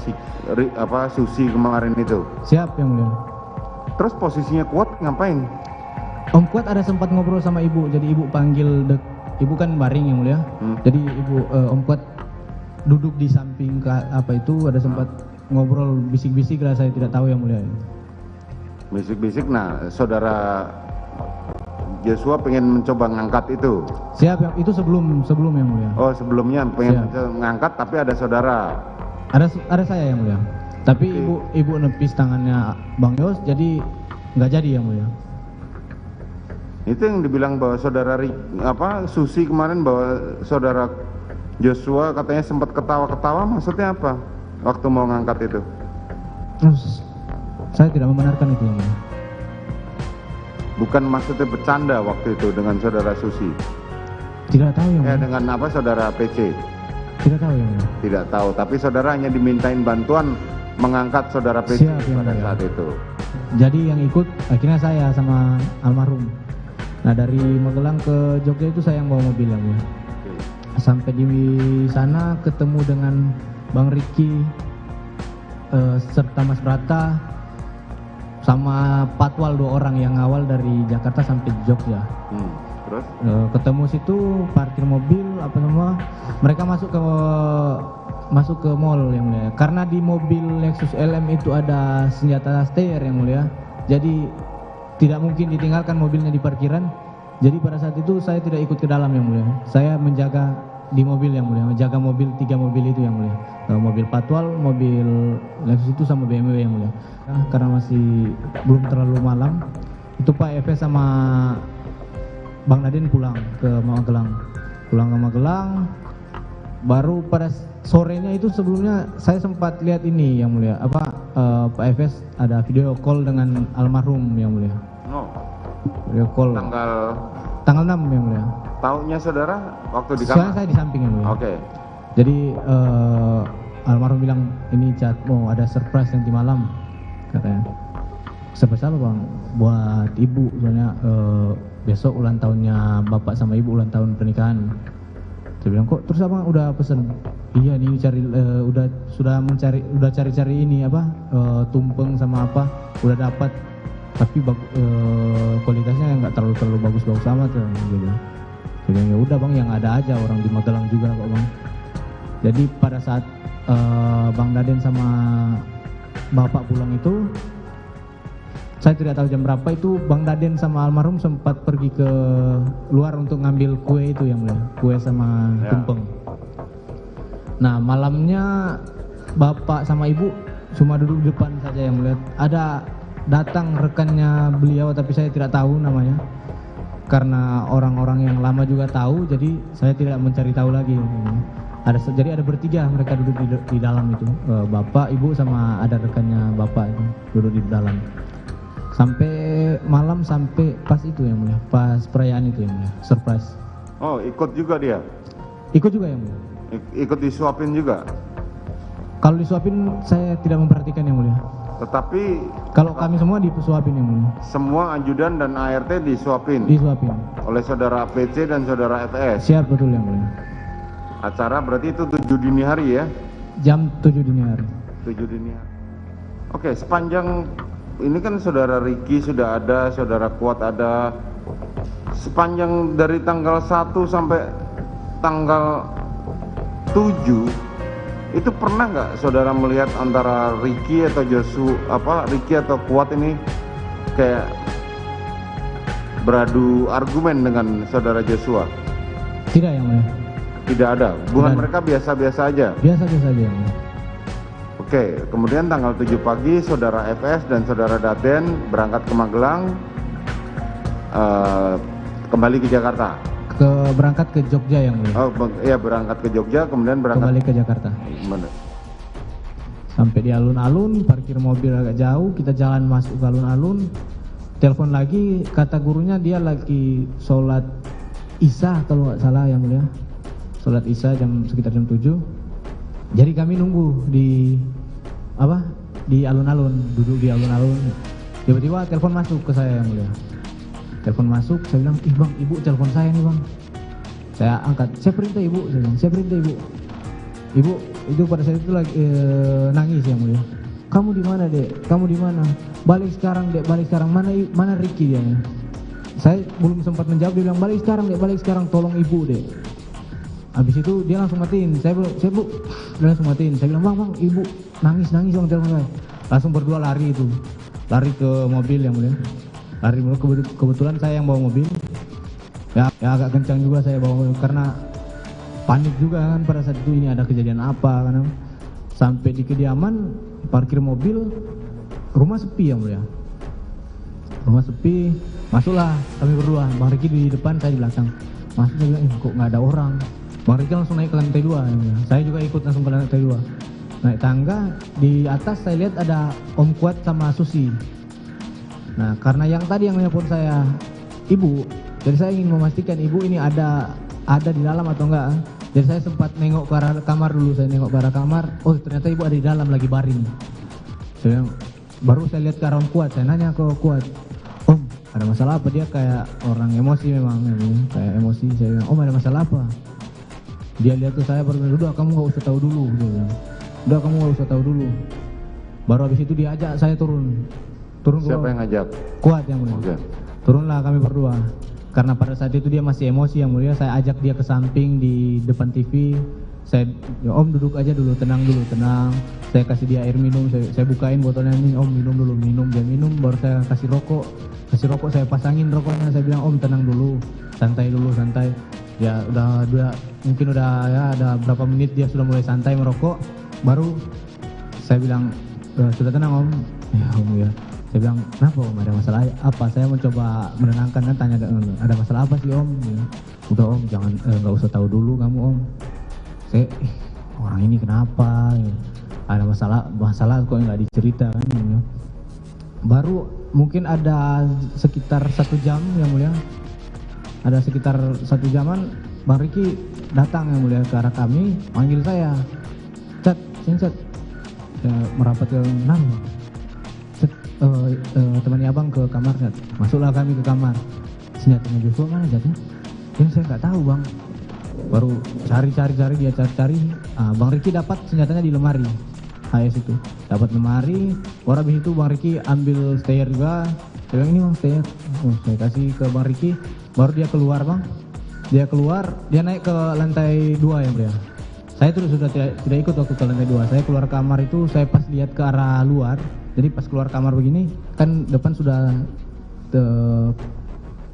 [SPEAKER 2] Susi kemarin itu.
[SPEAKER 1] Siap yang mulia.
[SPEAKER 2] Terus posisinya Kuat ngapain?
[SPEAKER 1] Om Kuat ada sempat ngobrol sama ibu, jadi ibu panggil ibu kan baring yang mulia. Jadi ibu Om Kuat duduk di samping apa itu, ada sempat ngobrol bisik-bisik lah, saya tidak tahu yang mulia.
[SPEAKER 2] Bisik-bisik. Nah, saudara Joshua pengen mencoba ngangkat itu.
[SPEAKER 1] Siap, itu sebelum yang mulia.
[SPEAKER 2] Oh, sebelumnya pengen ngangkat tapi ada saudara.
[SPEAKER 1] Ada saya yang mulia. Tapi ibu nepis tangannya Bang Yos, jadi nggak jadi yang mulia.
[SPEAKER 2] Itu yang dibilang bahwa saudara Susi kemarin bahwa saudara Joshua katanya sempat ketawa-ketawa, maksudnya apa waktu mau ngangkat itu?
[SPEAKER 1] Saya tidak membenarkan itu yang mulia.
[SPEAKER 2] Bukan maksudnya bercanda waktu itu dengan saudara Susi?
[SPEAKER 1] Tidak tahu yang mulia.
[SPEAKER 2] Dengan apa saudara PC?
[SPEAKER 1] Tidak tahu yang mulia.
[SPEAKER 2] Tidak tahu, tapi saudara hanya dimintain bantuan mengangkat saudara PC pada saat itu.
[SPEAKER 1] Jadi yang ikut akhirnya saya sama almarhum. Nah dari Magelang ke Jogja itu saya yang bawa mobil yang mulia. Sampai di sana ketemu dengan Bang Ricky serta Mas Brata sama Patwal, 2 orang yang awal dari Jakarta sampai Jogja.
[SPEAKER 2] Terus?
[SPEAKER 1] Ketemu situ, parkir mobil apa semua. Mereka masuk ke mall yang mulia. Karena di mobil Lexus LM itu ada senjata steyr yang mulia. Jadi tidak mungkin ditinggalkan mobilnya di parkiran. Jadi pada saat itu saya tidak ikut ke dalam yang mulia. Saya menjaga di mobil yang mulia, menjaga mobil 3 mobil itu yang mulia. Mobil Patwal, mobil Lexus itu sama BMW yang mulia. Karena masih belum terlalu malam, itu Pak Efes sama Bang Nadine pulang ke Magelang. Baru pada sorenya itu sebelumnya saya sempat lihat ini yang mulia, Pak Efes ada video call dengan almarhum yang mulia. Video call. Tanggal 6 yang mulia.
[SPEAKER 2] Tahunya saudara waktu di kamar?
[SPEAKER 1] Saya di samping yang mulia.
[SPEAKER 2] Oke.
[SPEAKER 1] Jadi almarhum bilang ini Cat mau ada surprise nanti malam katanya. Surprise apa bang? Buat ibu, soalnya besok ulang tahunnya bapak sama ibu, ulang tahun pernikahan. Saya bilang kok terus abang udah pesen? Iya nih cari-cari ini tumpeng sama apa, udah dapat
[SPEAKER 12] tapi kualitasnya nggak terlalu bagus-bagus amat tuh gitu. Jadi ya udah bang, yang ada aja, orang di Magelang juga kok bang. Jadi pada saat Bang Daden sama Bapak pulang itu, saya tidak tahu jam berapa itu, Bang Daden sama almarhum sempat pergi ke luar untuk ngambil kue itu yang mulia, kue sama tumpeng. Nah malamnya Bapak sama Ibu cuma duduk di depan saja yang mulia. Ada datang rekannya beliau tapi saya tidak tahu namanya. Karena orang-orang yang lama juga tahu, jadi saya tidak mencari tahu lagi. Jadi ada bertiga mereka duduk di dalam itu, Bapak, Ibu sama ada rekannya Bapak itu duduk di dalam. Sampai malam, sampai pas itu yang mulia, pas perayaan itu yang mulia, surprise.
[SPEAKER 2] Oh, ikut juga dia?
[SPEAKER 12] Ikut juga yang mulia.
[SPEAKER 2] Ikut disuapin juga?
[SPEAKER 12] Kalau disuapin saya tidak memperhatikan yang mulia.
[SPEAKER 2] Tetapi
[SPEAKER 12] kalau kami semua disuapin yang mulia.
[SPEAKER 2] Semua ajudan dan ART disuapin?
[SPEAKER 12] Disuapin. Oleh
[SPEAKER 2] saudara PC dan saudara FS?
[SPEAKER 12] Siap, betul yang mulia.
[SPEAKER 2] Acara berarti itu 7 dini hari ya?
[SPEAKER 12] Jam 7 dini hari.
[SPEAKER 2] 7 dini hari. Oke, sepanjang ini kan saudara Riki sudah ada, saudara Kuat ada. Sepanjang dari tanggal 1 sampai tanggal 7 itu pernah nggak saudara melihat antara Riki atau Riki atau Kuat ini kayak beradu argumen dengan saudara Joshua?
[SPEAKER 12] Tidak yang mulia.
[SPEAKER 2] Tidak ada. Hubungan mereka biasa-biasa aja.
[SPEAKER 12] Biasa-biasa aja yang mulia.
[SPEAKER 2] Oke, kemudian tanggal 7 pagi saudara FS dan saudara Daden berangkat ke Magelang, kembali ke Jakarta.
[SPEAKER 12] Berangkat ke Jogja yang mulia.
[SPEAKER 2] Oh iya, berangkat ke Jogja kemudian berangkat
[SPEAKER 12] kembali ke Jakarta.
[SPEAKER 2] Mana?
[SPEAKER 12] Sampai di alun-alun, parkir mobil agak jauh, kita jalan masuk ke alun-alun, telepon lagi, kata gurunya dia lagi sholat Isya kalau nggak salah yang mulia, sholat Isya sekitar jam 7. Jadi kami nunggu di alun-alun, duduk di alun-alun. Tiba-tiba telepon masuk ke saya yang mulia. Telepon masuk, saya bilang, ih bang, ibu telepon saya nih bang. Saya angkat, saya perintah ibu, saya bilang, saya perintah ibu. Ibu itu pada saat itu lagi nangis yang mulia. Kamu di mana dek? Kamu di mana? Balik sekarang dek, balik sekarang. Mana Ricky dia? Saya belum sempat menjawab, dia bilang balik sekarang dek, balik sekarang, tolong ibu dek. Habis itu dia langsung matiin, dia langsung matiin. Saya bilang bang, ibu nangis bang telepon saya. Langsung berdua lari ke mobil yang mulia. Lari kebetulan saya yang bawa mobil. Ya agak kencang juga saya bawa mobil karena panik juga kan pada saat itu, ini ada kejadian apa kan. Sampai di kediaman, parkir mobil, rumah sepi yang mulia. Rumah sepi, masuklah kami berdua, Bang Riki di depan, saya di belakang. Masuk, saya bilang, kok nggak ada orang. Bang Riki langsung naik ke lantai 2 yang mulia. Saya juga ikut langsung ke lantai 2. Naik tangga, di atas saya lihat ada Om Kuat sama Susi. Nah, karena yang tadi yang nelpon saya ibu, jadi saya ingin memastikan ibu ini ada di dalam atau enggak. Jadi saya sempat nengok ke arah kamar dulu, oh ternyata ibu ada di dalam lagi baring. Baru saya lihat ke arah Om Kuat, saya nanya ke Kuat, Om ada masalah apa? Dia kayak orang emosi memang, kayak emosi. Saya bilang, Om ada masalah apa? Dia lihat ke saya, baru bilang, udah kamu nggak usah tahu dulu. Dia bilang, udah kamu nggak usah tahu dulu. Baru habis itu diajak saya turun.
[SPEAKER 2] Siapa yang ngajak?
[SPEAKER 12] Kuat yang mulia. Okay. Turunlah kami berdua. Karena pada saat itu dia masih emosi yang mulia, saya ajak dia ke samping di depan TV. Saya, ya, Om duduk aja dulu, tenang. Saya kasih dia air minum, saya bukain botolnya ini, Om minum dulu, dia minum, baru saya kasih rokok, saya pasangin rokoknya, saya bilang Om tenang dulu, santai. Ya udah mungkin udah ya ada berapa menit dia sudah mulai santai merokok, baru saya bilang sudah tenang Om, ya Om ya. Saya bilang, kenapa Om, ada masalah apa? Saya mencoba menenangkan kan, tanya ada masalah apa sih Om? Ya. Udah Om, jangan nggak usah tahu dulu kamu Om. Saya, orang ini kenapa? Ya. Ada masalah kok nggak dicerita kan? Ya. Baru mungkin ada sekitar 1 jam yang mulia. Ada sekitar 1 jaman, Bang Riki datang yang mulia ke arah kami, manggil saya, Cet, ya, merapat ke nama. Temani abang ke kamarnya. Masuklah kami ke kamar. Senjatanya Joshua mana jatuh? Ini saya nggak tahu bang. Baru cari dia cari. Bang Riki dapat senjatanya di lemari HS itu. Dapat lemari. Baru habis itu Bang Riki ambil stayer juga. Saya bilang, ini bang, saya kasih ke Bang Riki, baru dia keluar bang. Dia keluar, dia naik ke lantai 2 yang mulia. Saya terus sudah tidak ikut waktu ke lantai 2. Saya keluar kamar itu, saya pas lihat ke arah luar. Jadi pas keluar kamar begini, kan depan sudah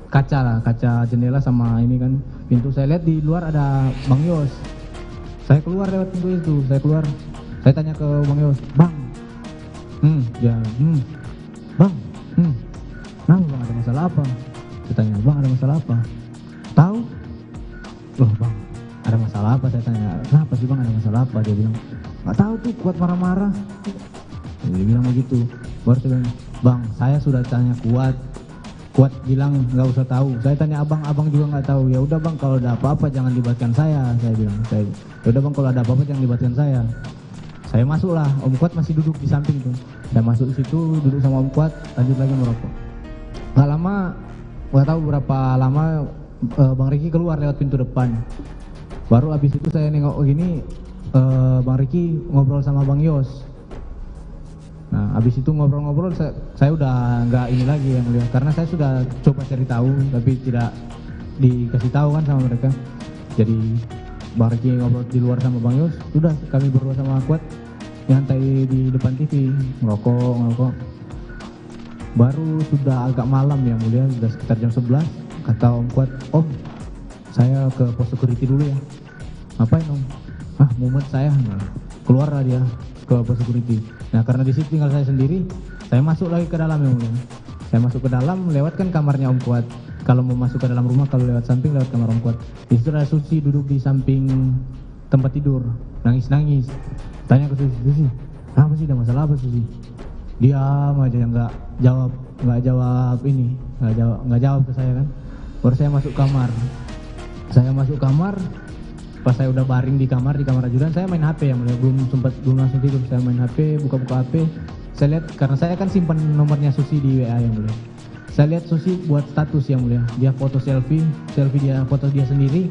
[SPEAKER 12] kaca jendela sama ini kan pintu. Saya lihat di luar ada Bang Yos. Saya keluar lewat pintu itu, saya tanya ke Bang Yos, bang, bang, nah bang ada masalah apa? Saya tanya, bang ada masalah apa? Tahu? Loh bang, ada masalah apa? Saya tanya, kenapa sih bang, ada masalah apa? Dia bilang, nggak tahu tuh, Kuat marah-marah. Dia bilang begitu. Baru saya bilang, bang saya sudah tanya Kuat bilang nggak usah tahu. Saya tanya abang juga nggak tahu. Ya udah bang, kalau ada apa-apa jangan libatkan saya bilang. Ya udah bang, kalau ada apa-apa jangan libatkan saya. Saya masuklah, Om Kuat masih duduk di samping tuh. Saya masuk situ, duduk sama Om Kuat, lanjut lagi merokok. Nggak lama, nggak tahu berapa lama, Bang Riki keluar lewat pintu depan. Baru abis itu saya nengok gini, Bang Riki ngobrol sama Bang Yos. Nah, habis itu ngobrol-ngobrol, saya udah nggak ini lagi yang mulia, karena saya sudah coba cari tahu, tapi tidak dikasih tahu kan sama mereka. Jadi Bang Riki ngobrol di luar sama Bang Yos, sudah kami berdua sama Kuat nyantai di depan TV, ngerokok. Baru sudah agak malam yang mulia, sudah sekitar jam 11, kata Om Kuat, Om, saya ke pos security dulu ya. Ngapain Om? Mumet saya. Nah, keluarlah dia ke pos security. Nah karena di situ tinggal saya sendiri, saya masuk lagi ke dalam yang mulia. Saya masuk ke dalam, lewat kan kamarnya Om Kuat. Kalau mau masuk ke dalam rumah, kalau lewat samping, lewat kamar Om Kuat. Di situ ada Susi duduk di samping tempat tidur, nangis-nangis. Tanya ke Susi, apa sih, ada masalah apa Susi? Diam aja, nggak jawab ke saya kan. Baru saya masuk kamar. Pas saya udah baring di kamar ajudan, saya main HP yang mulia, belum langsung tidur. Saya main HP, buka HP. Saya lihat, karena saya kan simpan nomornya Susi di WA yang mulia. Saya lihat Susi buat status yang mulia, dia foto selfie dia, foto dia sendiri.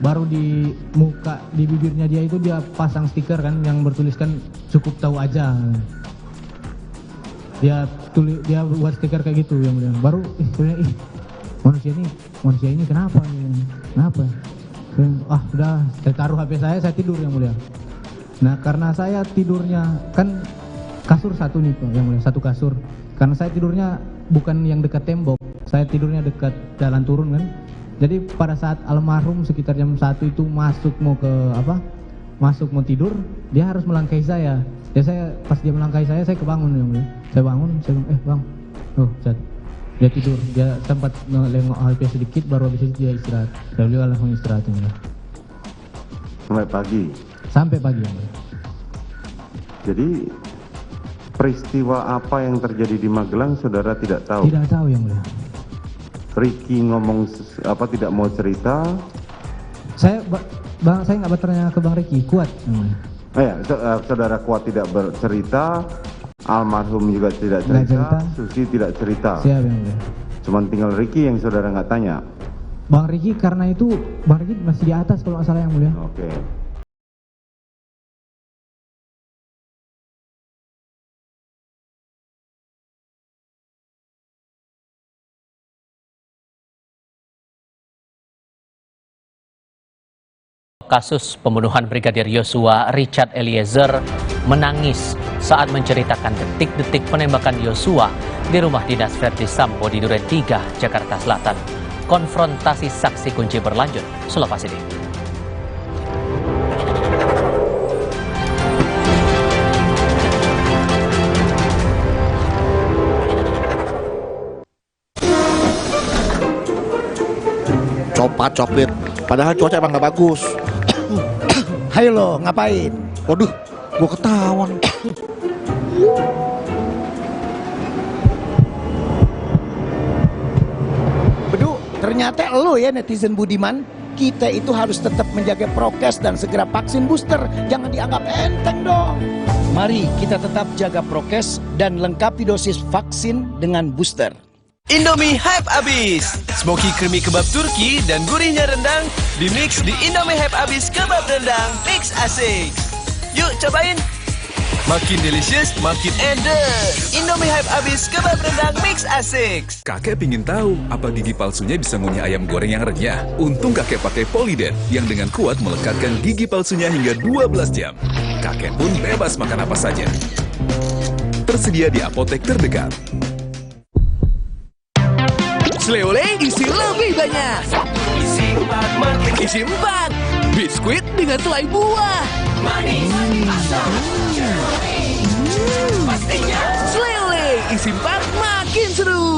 [SPEAKER 12] Baru di muka, di bibirnya dia itu dia pasang stiker kan yang bertuliskan cukup tahu aja. Dia buat stiker kayak gitu yang mulia. Baru manusia ini kenapa? Udah, saya taruh HP saya tidur yang mulia. Nah karena saya tidurnya kan kasur satu nih Pak yang mulia, satu kasur. Karena saya tidurnya bukan yang dekat tembok, saya tidurnya dekat jalan turun kan. Jadi pada saat almarhum sekitar jam 1 itu masuk mau tidur, dia harus melangkahi saya. Ya saya pas dia melangkahi saya kebangun yang mulia. Saya bangun, saya bilang, bang, dia tidur, dia sempat ngelengok HP sedikit, baru habis itu dia istirahat. Saya beliau langsung istirahat ya.
[SPEAKER 2] Sampai pagi.
[SPEAKER 12] Ya.
[SPEAKER 2] Jadi peristiwa apa yang terjadi di Magelang saudara tidak tahu?
[SPEAKER 12] Tidak tahu yang mulia.
[SPEAKER 2] Riki ngomong tidak mau cerita?
[SPEAKER 12] Saya nggak bertanya ke Bang Riki, Kuat.
[SPEAKER 2] Saudara Kuat tidak bercerita. Almarhum juga tidak cerita, Susi tidak cerita.
[SPEAKER 12] Siap yang mulia.
[SPEAKER 2] Cuman tinggal Riki yang saudara nggak tanya.
[SPEAKER 12] Bang Riki, karena itu Bang Riki masih di atas kalau nggak salah yang mulia.
[SPEAKER 2] Oke.
[SPEAKER 22] Kasus pembunuhan Brigadir Yosua, Richard Eliezer menangis saat menceritakan detik-detik penembakan Yosua di rumah dinas Verdi Sambo di Duren 3, Jakarta Selatan. Konfrontasi saksi kunci berlanjut selepas ini.
[SPEAKER 13] Coplit, padahal cuaca emang gak bagus. Hai lo, ngapain? Waduh, gua ketahuan. Bedu, ternyata lo ya netizen budiman. Kita itu harus tetap menjaga prokes dan segera vaksin booster. Jangan dianggap enteng dong. Mari kita tetap jaga prokes dan lengkapi dosis vaksin dengan booster.
[SPEAKER 10] Indomie Hype Abis, smoky creamy kebab Turki dan gurihnya rendang dimix di Indomie Hype Abis kebab rendang mix asik. Yuk cobain. Makin delicious, makin endek. Indomie hype abis kebab rendang mix asik.
[SPEAKER 14] Kakek pingin tahu apa gigi palsunya bisa ngunyah ayam goreng yang renyah. Untung kakek pakai Polydent yang dengan kuat melekatkan gigi palsunya hingga 12 jam. Kakek pun bebas makan apa saja. Tersedia di apotek terdekat.
[SPEAKER 10] Sleole isi lebih banyak. Isi 4, makin isi 4. Biskuit dengan selai buah. Manis, Sleole isi 4 makin seru.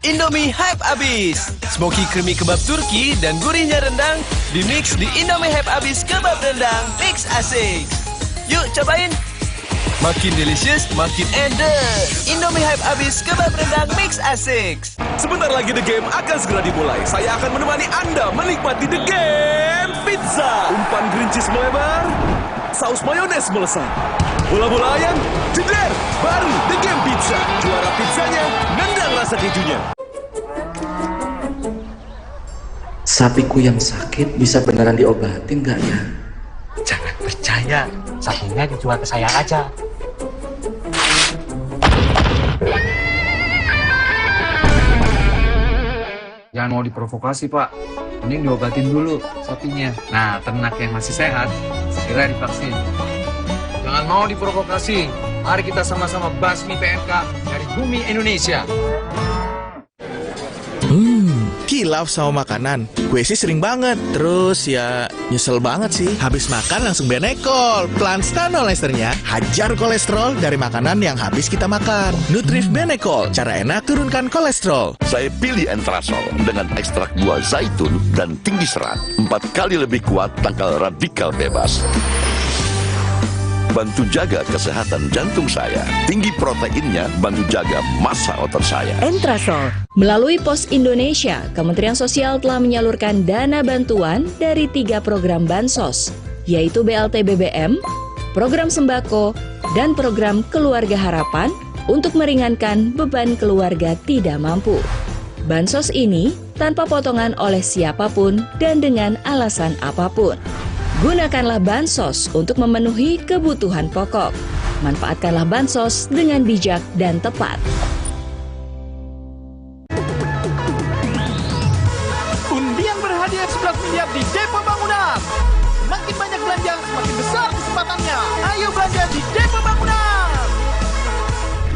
[SPEAKER 10] Indomie hype abis. Smoky creamy kebab Turki dan gurihnya rendang dimix di Indomie hype abis kebab rendang mix asik. Yuk cobain. Makin delicious, makin endek. Indomie hype abis kebab rendang mix asik.
[SPEAKER 20] Sebentar lagi The Game akan segera dimulai. Saya akan menemani Anda menikmati The Game Pizza. Umpan green cheese melebar, saus mayones melesat, bola-bola ayam jeder. Baru The Game Pizza. Juara pizzanya, nendang rasa kejunya.
[SPEAKER 16] Sapiku yang sakit bisa beneran diobatin nggak ya?
[SPEAKER 22] Jangan percaya, sapinya dijual ke saya aja.
[SPEAKER 17] Jangan mau diprovokasi, Pak. Mending diobatin dulu sapinya. Nah, ternak yang masih sehat, segera divaksin. Jangan mau diprovokasi. Mari kita sama-sama basmi PMK dari bumi Indonesia.
[SPEAKER 18] Kilaf sama makanan, gue sih sering banget. Terus ya nyesel banget sih. Habis makan langsung Benekol. Plan Stanol Esternya hajar kolesterol dari makanan yang habis kita makan. Nutrif Benekol, cara enak turunkan kolesterol.
[SPEAKER 19] Saya pilih Entrasol dengan ekstrak buah zaitun dan tinggi serat. 4 kali lebih kuat tangkal radikal bebas. Bantu jaga kesehatan jantung saya. Tinggi proteinnya, bantu jaga massa otot saya.
[SPEAKER 23] Entrasol. Melalui Pos Indonesia, Kementerian Sosial telah menyalurkan dana bantuan dari 3 program Bansos, yaitu BLT BBM, program sembako, dan program Keluarga Harapan untuk meringankan beban keluarga tidak mampu. Bansos ini tanpa potongan oleh siapapun dan dengan alasan apapun. Gunakanlah Bansos untuk memenuhi kebutuhan pokok. Manfaatkanlah Bansos dengan bijak dan tepat.
[SPEAKER 26] Undian berhadiah 11 miliar di Depo Bangunan. Makin banyak belanja, semakin besar kesempatannya. Ayo belanja di Depo Bangunan.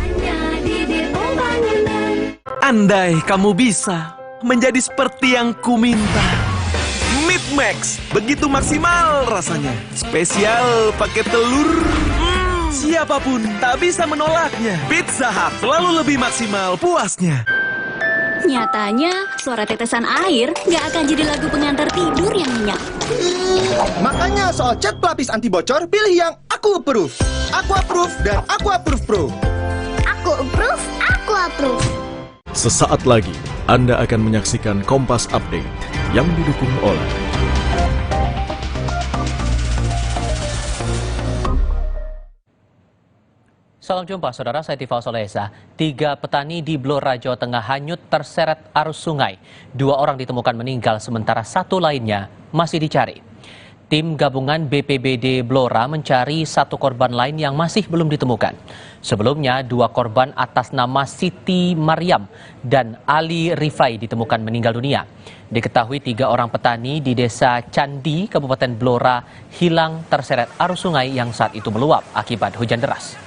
[SPEAKER 7] Hanya di Depo Bangunan.
[SPEAKER 10] Andai kamu bisa menjadi seperti yang ku minta. Meat Max, begitu maksimal rasanya. Spesial pakai telur. Siapapun tak bisa menolaknya. Pizza Hut selalu lebih maksimal puasnya.
[SPEAKER 7] Nyatanya, suara tetesan air nggak akan jadi lagu pengantar tidur yang nyenyak.
[SPEAKER 26] Makanya soal cat pelapis anti bocor, pilih yang Aku Approve. Aku Approve dan Aku Approve Pro.
[SPEAKER 7] Aku approve, aku approve.
[SPEAKER 20] Sesaat lagi, Anda akan menyaksikan Kompas Update yang didukung oleh
[SPEAKER 22] Salam jumpa, Saudara. Saya Tifal Solesa. 3 petani di Blora, Jawa Tengah hanyut terseret arus sungai. 2 orang ditemukan meninggal, sementara 1 lainnya masih dicari. Tim gabungan BPBD Blora mencari 1 korban lain yang masih belum ditemukan. Sebelumnya, 2 korban atas nama Siti Maryam dan Ali Rifai ditemukan meninggal dunia. Diketahui 3 orang petani di Desa Candi, Kabupaten Blora, hilang terseret arus sungai yang saat itu meluap akibat hujan deras.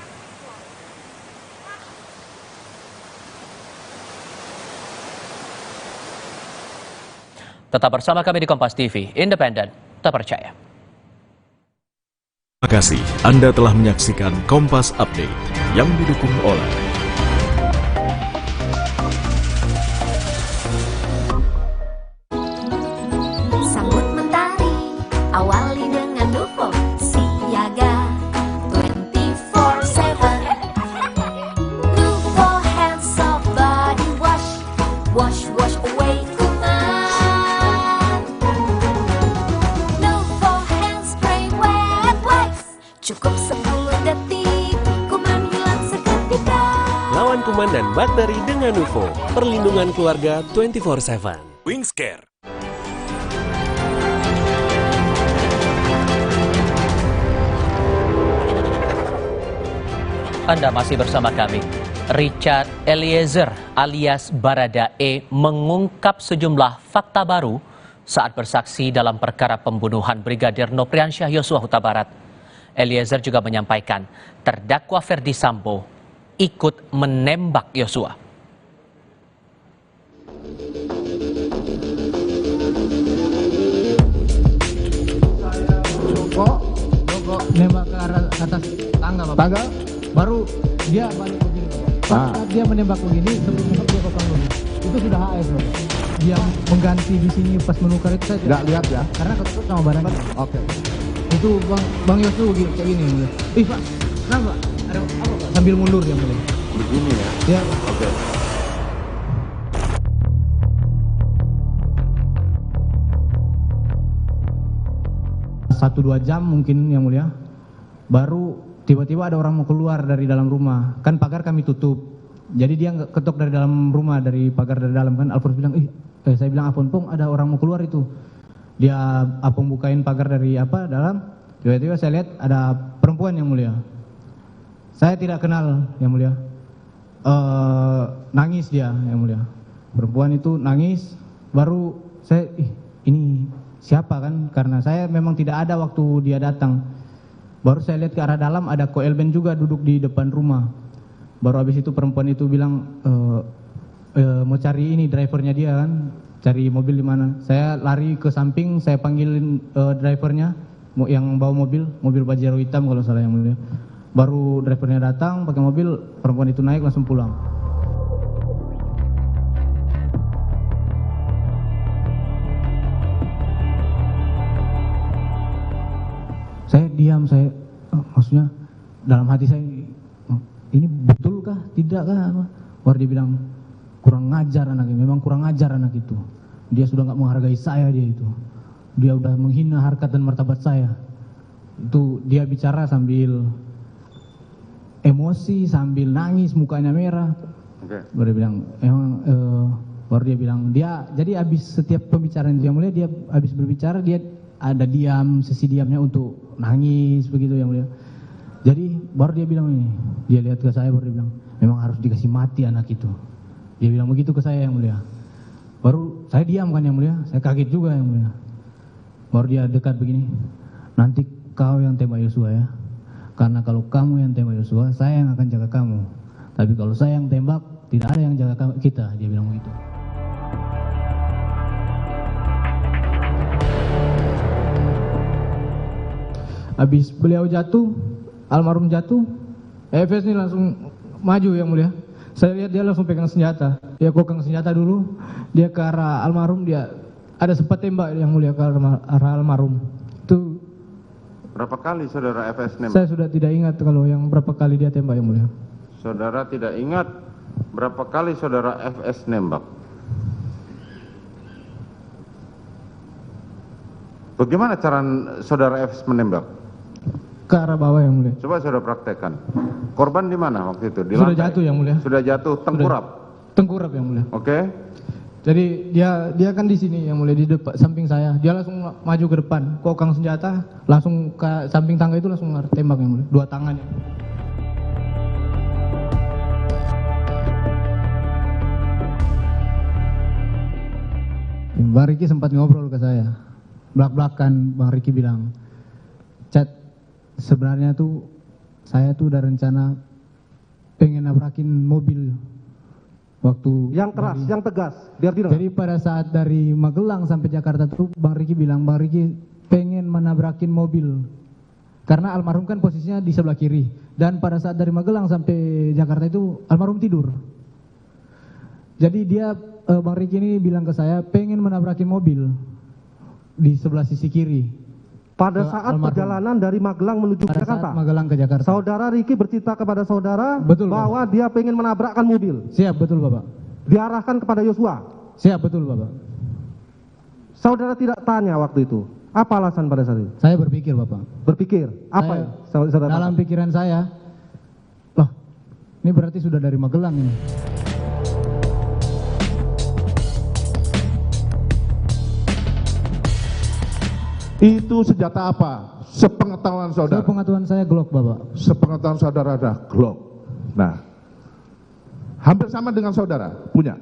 [SPEAKER 22] Tetap bersama kami di Kompas TV, independen, terpercaya.
[SPEAKER 20] Terima kasih Anda telah menyaksikan Kompas Update yang didukung oleh
[SPEAKER 7] Sambut mentari, awali dengan Nuvo, siaga 24/7. Nuvo hand soft body wash, wash away kuman. Nuvo hand spray wet wipes, cukup 10 detik, kuman hilang seketika.
[SPEAKER 27] Lawan kuman dan bakteri dengan Nuvo, perlindungan keluarga 24/7.
[SPEAKER 20] Wingscare.
[SPEAKER 22] Anda masih bersama kami. Richard Eliezer alias Baradae mengungkap sejumlah fakta baru saat bersaksi dalam perkara pembunuhan Brigadir Nopriansyah Yosua Huta Barat. Eliezer juga menyampaikan terdakwa Ferdi Sambo ikut menembak Yosua.
[SPEAKER 12] Nembak ke arah atas tangga, Bapak. Tangga? Baru dia balik begini, Bapak. Saat dia menembak begini, sebelum menembak dia kokang begini. Itu sudah HS, Bapak. Dia mengganti di sini pas menukar itu saya
[SPEAKER 9] nggak lihat ya?
[SPEAKER 12] Karena ketutup sama barangnya.
[SPEAKER 9] Oke.
[SPEAKER 12] Itu Bang Yosua begini, kayak gini. Ih, Pak, kenapa? Ada apa, Pak? Sambil mundur dia mulai.
[SPEAKER 2] Begini ya?
[SPEAKER 12] Iya,
[SPEAKER 2] Oke.
[SPEAKER 12] Satu 2 jam mungkin yang mulia, baru tiba-tiba ada orang mau keluar dari dalam rumah, kan pagar kami tutup, jadi dia ketok dari dalam rumah, dari pagar dari dalam, kan Alfons bilang, saya bilang Apon Pong ada orang mau keluar itu, dia Apong bukain pagar dari dalam, tiba-tiba saya lihat ada perempuan yang mulia, saya tidak kenal yang mulia, nangis dia yang mulia, perempuan itu nangis, baru saya ini siapa kan, karena saya memang tidak ada waktu dia datang. Baru saya lihat ke arah dalam ada Ko Elben juga duduk di depan rumah. Baru habis itu perempuan itu bilang mau cari ini drivernya dia kan, cari mobil di mana. Saya lari ke samping, saya panggilin drivernya yang bawa mobil Pajero hitam kalau salah yang mulia. Baru drivernya datang pakai mobil, perempuan itu naik langsung pulang. Saya diam, maksudnya dalam hati saya, ini betulkah, tidakkah? Baru dia bilang, kurang ngajar anak ini, memang kurang ngajar anak itu. Dia sudah nggak menghargai saya dia itu. Dia udah menghina harkat dan martabat saya. Itu dia bicara sambil emosi, sambil nangis, mukanya merah. Okay. Baru dia bilang, baru dia bilang, jadi habis setiap pembicaraan dia mulai, dia habis berbicara, dia ada diam, sesi diamnya untuk nangis begitu yang mulia. Jadi baru dia bilang ini, dia lihat ke saya baru dia bilang, memang harus dikasih mati anak itu. Dia bilang begitu ke saya yang mulia. Baru saya diam kan yang mulia, saya kaget juga yang mulia. Baru dia dekat begini, nanti kau yang tembak Yosua ya. Karena kalau kamu yang tembak Yosua, saya yang akan jaga kamu. Tapi kalau saya yang tembak, tidak ada yang jaga kita, dia bilang begitu. Habis beliau jatuh, almarhum jatuh, EFS ini langsung maju yang mulia. Saya lihat dia langsung pegang senjata. Dia kokang senjata dulu, dia ke arah almarhum, dia ada sempat tembak yang mulia ke arah almarhum. Itu
[SPEAKER 2] berapa kali saudara FS nembak?
[SPEAKER 12] Saya sudah tidak ingat kalau yang berapa kali dia tembak yang mulia.
[SPEAKER 2] Saudara tidak ingat berapa kali saudara FS nembak? Bagaimana cara saudara FS menembak?
[SPEAKER 12] Ke arah bawah yang mulia.
[SPEAKER 2] Coba saudara praktekkan. Korban di mana waktu itu? Di
[SPEAKER 12] sudah
[SPEAKER 2] lantai?
[SPEAKER 12] Jatuh yang mulia.
[SPEAKER 2] Sudah jatuh, tengkurap.
[SPEAKER 12] Tengkurap yang mulia.
[SPEAKER 2] Oke.
[SPEAKER 12] Jadi dia kan di sini yang mulia, di depan samping saya. Dia langsung maju ke depan, kokang senjata, langsung ke samping tangga itu langsung tembak yang mulia. 2 tangannya. Bang Riki sempat ngobrol ke saya. Belak-belakan Bang Riki bilang, Chat, sebenarnya tuh saya tuh udah rencana pengen nabrakin mobil waktu yang keras, yang tegas, biar tidak. Jadi pada saat dari Magelang sampai Jakarta tuh Bang Riki bilang, Bang Riki pengen menabrakin mobil karena almarhum kan posisinya di sebelah kiri, dan pada saat dari Magelang sampai Jakarta itu almarhum tidur. Jadi dia Bang Riki ini bilang ke saya pengen menabrakin mobil di sebelah sisi kiri.
[SPEAKER 9] Pada saat perjalanan dari Magelang menuju Jakarta.
[SPEAKER 12] Magelang ke Jakarta.
[SPEAKER 9] Saudara Riki bercerita kepada saudara
[SPEAKER 12] betul,
[SPEAKER 9] bahwa dia pengen menabrakkan mobil.
[SPEAKER 12] Siap, betul Bapak.
[SPEAKER 9] Diarahkan kepada Yosua.
[SPEAKER 12] Siap, betul Bapak.
[SPEAKER 9] Saudara tidak tanya waktu itu. Apa alasan pada saat itu?
[SPEAKER 12] Saya berpikir Bapak.
[SPEAKER 9] Berpikir? Apa ya? Saudara
[SPEAKER 12] dalam pikiran saya, loh ini berarti sudah dari Magelang ini.
[SPEAKER 9] Itu senjata apa? Sepengetahuan saudara.
[SPEAKER 12] Sepengetahuan saya Glock, Bapak.
[SPEAKER 9] Sepengetahuan saudara ada Glock.
[SPEAKER 4] Nah, hampir sama dengan saudara, punya?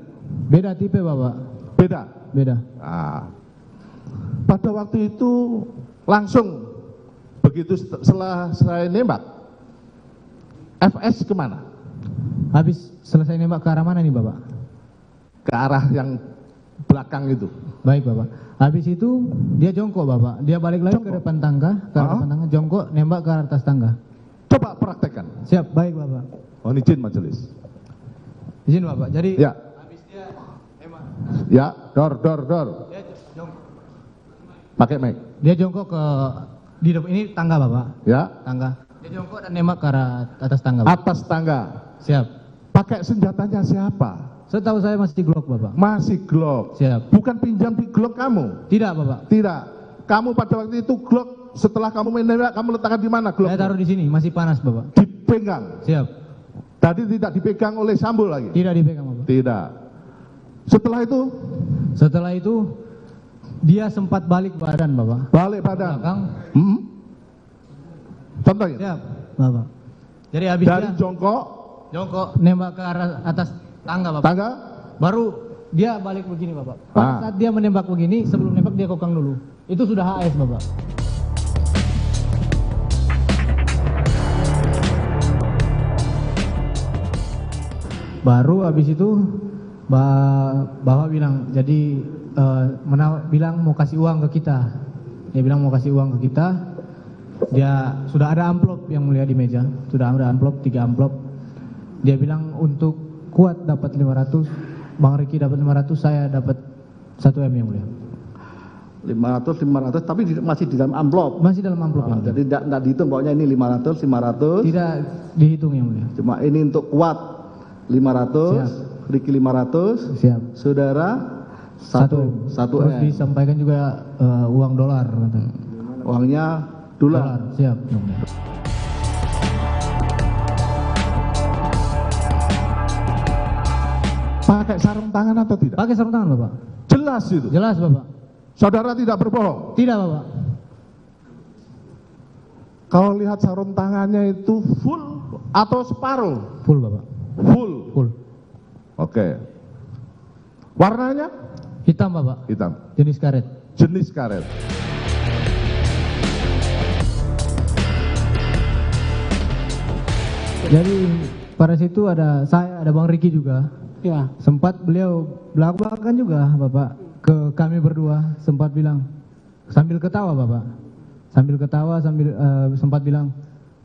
[SPEAKER 12] Beda tipe Bapak.
[SPEAKER 4] Beda?
[SPEAKER 12] Beda.
[SPEAKER 4] Nah, pada waktu itu langsung begitu setelah saya nembak, FS kemana?
[SPEAKER 12] Habis selesai nembak ke arah mana nih Bapak?
[SPEAKER 4] Ke arah yang belakang itu.
[SPEAKER 12] Baik Bapak. Habis itu dia jongkok Bapak. Dia balik lagi ke depan tangga, depan tangga, jongkok, nembak ke atas tangga.
[SPEAKER 4] Coba praktekkan.
[SPEAKER 12] Siap, baik Bapak.
[SPEAKER 4] Mohon izin majelis.
[SPEAKER 12] Izin Bapak. Jadi
[SPEAKER 4] ya.
[SPEAKER 12] Habis dia nembak.
[SPEAKER 4] Ya, dor.
[SPEAKER 12] Dia jongkok.
[SPEAKER 4] Pakai mic.
[SPEAKER 12] Dia jongkok ke di depan ini tangga Bapak.
[SPEAKER 4] Ya.
[SPEAKER 12] Tangga. Dia jongkok dan nembak ke arah atas tangga Bapak.
[SPEAKER 4] Atas tangga.
[SPEAKER 12] Siap.
[SPEAKER 4] Pakai senjatanya siapa?
[SPEAKER 12] Setahu saya masih Glock Bapak.
[SPEAKER 4] Masih Glock.
[SPEAKER 12] Siap.
[SPEAKER 4] Bukan pinjam di Glock kamu?
[SPEAKER 12] Tidak Bapak.
[SPEAKER 4] Tidak. Kamu pada waktu itu Glock setelah kamu menembak kamu letakkan di mana Glock?
[SPEAKER 12] Saya taruh di sini, masih panas Bapak.
[SPEAKER 4] Dipegang.
[SPEAKER 12] Siap.
[SPEAKER 4] Tadi tidak dipegang oleh Sambo lagi?
[SPEAKER 12] Tidak dipegang Bapak.
[SPEAKER 4] Tidak. Setelah itu?
[SPEAKER 12] Setelah itu dia sempat balik badan Bapak.
[SPEAKER 4] Balik badan.
[SPEAKER 12] Belakang.
[SPEAKER 4] Contohnya?
[SPEAKER 12] Siap Bapak. Jadi habis
[SPEAKER 4] dari
[SPEAKER 12] dia
[SPEAKER 4] jongkok
[SPEAKER 12] nembak ke arah atas tangga Bapak.
[SPEAKER 4] Tangga?
[SPEAKER 12] Baru dia balik begini Bapak. Pada saat dia menembak begini, sebelum nembak dia kokang dulu. Itu sudah HS Bapak. Baru habis itu Bapak bilang, jadi bilang mau kasih uang ke kita. Dia bilang mau kasih uang ke kita. Dia sudah ada amplop yang mulia di meja. Sudah ada amplop, 3 amplop. Dia bilang untuk Kuat dapat 500, Bang Riki dapat 500, saya dapat 1 M yang mulia.
[SPEAKER 9] 500 tapi masih di dalam amplop.
[SPEAKER 12] Masih dalam amplop.
[SPEAKER 9] Jadi tidak dihitung pokoknya ini 500.
[SPEAKER 12] Tidak dihitung yang mulia.
[SPEAKER 9] Cuma ini untuk Kuat 500, siap. Riki 500, siap. Saudara 1
[SPEAKER 12] Terus
[SPEAKER 9] M.
[SPEAKER 12] disampaikan juga uang dolar.
[SPEAKER 9] Uangnya dolar.
[SPEAKER 12] Siap.
[SPEAKER 4] Pakai sarung tangan atau tidak?
[SPEAKER 12] Pakai sarung tangan Bapak.
[SPEAKER 4] Jelas itu?
[SPEAKER 12] Jelas Bapak.
[SPEAKER 4] Saudara tidak berbohong?
[SPEAKER 12] Tidak Bapak.
[SPEAKER 4] Kalau lihat sarung tangannya itu full atau separuh?
[SPEAKER 12] Full Bapak.
[SPEAKER 4] Full? Oke. Warnanya?
[SPEAKER 12] Hitam Bapak.
[SPEAKER 4] Hitam.
[SPEAKER 12] Jenis karet.
[SPEAKER 4] Jenis karet.
[SPEAKER 12] Jadi pada situ ada saya, ada Bang Riki juga. Ya. Sempat beliau belak-belakan juga Bapak ke kami berdua, sempat bilang sambil ketawa Bapak. Sambil ketawa sempat bilang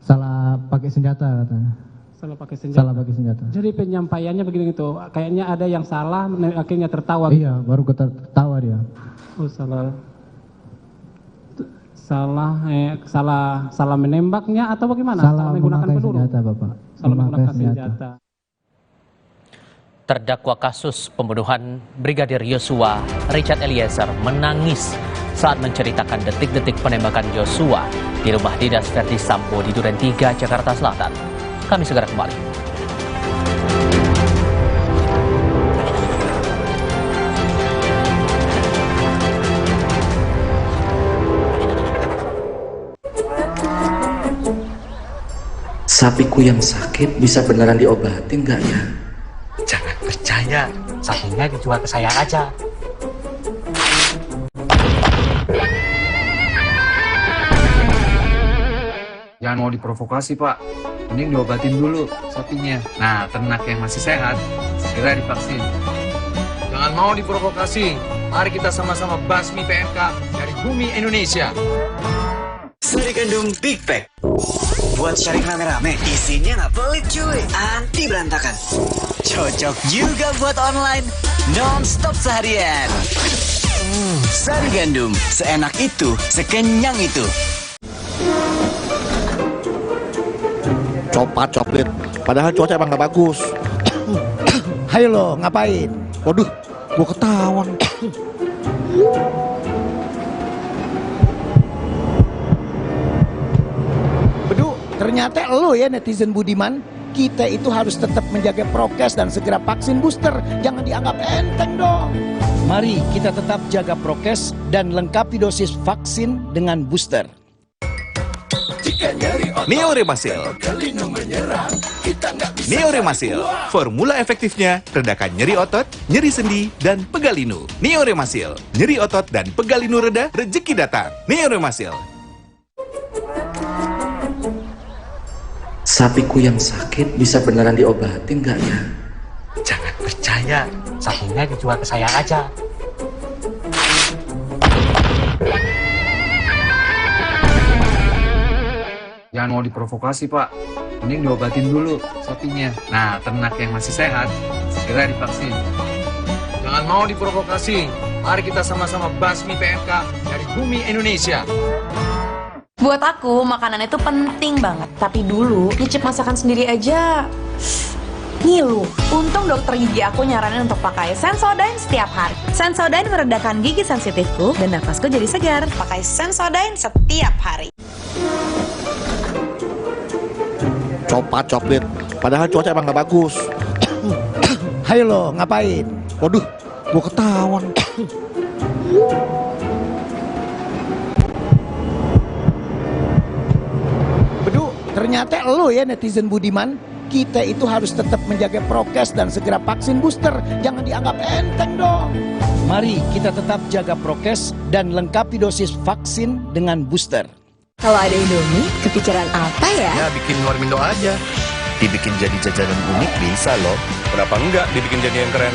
[SPEAKER 12] salah pakai senjata katanya.
[SPEAKER 6] Salah pakai senjata.
[SPEAKER 12] Salah pakai senjata.
[SPEAKER 6] Jadi penyampaiannya begini gitu. Kayaknya ada yang salah akhirnya tertawa.
[SPEAKER 12] Iya, baru tertawa dia.
[SPEAKER 6] Oh, salah menembaknya atau bagaimana?
[SPEAKER 12] Salah menggunakan peluru. Senjata, Bapak.
[SPEAKER 6] Salah menggunakan senjata.
[SPEAKER 22] Terdakwa kasus pembunuhan Brigadir Yosua, Richard Eliezer, menangis saat menceritakan detik-detik penembakan Yosua di rumah dinas Verdi Sambo di Duren 3, Jakarta Selatan. Kami segera kembali.
[SPEAKER 16] Sapiku yang sakit bisa beneran diobatin nggak ya?
[SPEAKER 8] Jangan percaya, sapinya dijual ke saya aja.
[SPEAKER 17] Jangan mau diprovokasi Pak, mending diobatin dulu sapinya. Nah, ternak yang masih sehat, segera divaksin. Jangan mau diprovokasi, mari kita sama-sama basmi PMK dari bumi Indonesia.
[SPEAKER 11] Sari Gandum Big Pack buat sharing rame-rame, isinya nggak pelit cuy, anti berantakan. Cocok juga buat online, non-stop seharian. Sari Gandum, seenak itu, sekenyang itu.
[SPEAKER 18] Coplit, padahal cuaca emang gak bagus.
[SPEAKER 13] Hayo lo, ngapain?
[SPEAKER 18] Waduh, gua ketahuan.
[SPEAKER 13] Bedu, ternyata lo ya netizen budiman. Kita itu harus tetap menjaga prokes dan segera vaksin booster. Jangan dianggap enteng dong. Mari kita tetap jaga prokes dan lengkapi dosis vaksin dengan booster.
[SPEAKER 14] Neoremasil. Neoremasil, formula efektifnya redakan nyeri otot, nyeri sendi, dan pegalinu. Neoremasil, nyeri otot dan pegalinu reda, rezeki datang. Neoremasil.
[SPEAKER 16] Sapiku yang sakit bisa beneran diobatin nggak ya?
[SPEAKER 8] Jangan percaya, sapinya dijual ke saya aja.
[SPEAKER 17] Jangan mau diprovokasi, Pak. Mending diobatin dulu sapinya. Nah, ternak yang masih sehat, segera divaksin. Jangan mau diprovokasi. Mari kita sama-sama basmi PMK dari bumi Indonesia.
[SPEAKER 7] Buat aku, makanan itu penting banget. Tapi dulu, nyicip masakan sendiri aja ngilu. Untung dokter gigi aku nyaranin untuk pakai Sensodyne setiap hari. Sensodyne meredakan gigi sensitifku dan nafasku jadi segar. Pakai Sensodyne setiap hari.
[SPEAKER 18] Copat coklit, padahal cuaca emang gak bagus.
[SPEAKER 13] Hai lo, ngapain?
[SPEAKER 18] Waduh, gua ketahuan.
[SPEAKER 13] Bedu, ternyata lo ya netizen budiman. Kita itu harus tetap menjaga prokes dan segera vaksin booster. Jangan dianggap enteng dong. Mari kita tetap jaga prokes dan lengkapi dosis vaksin dengan booster.
[SPEAKER 7] Kalau ada Indomie, kepikiran apa ya?
[SPEAKER 1] Ya bikin warmindo aja. Dibikin jadi jajanan unik bisa loh. Kenapa enggak dibikin jadi yang keren?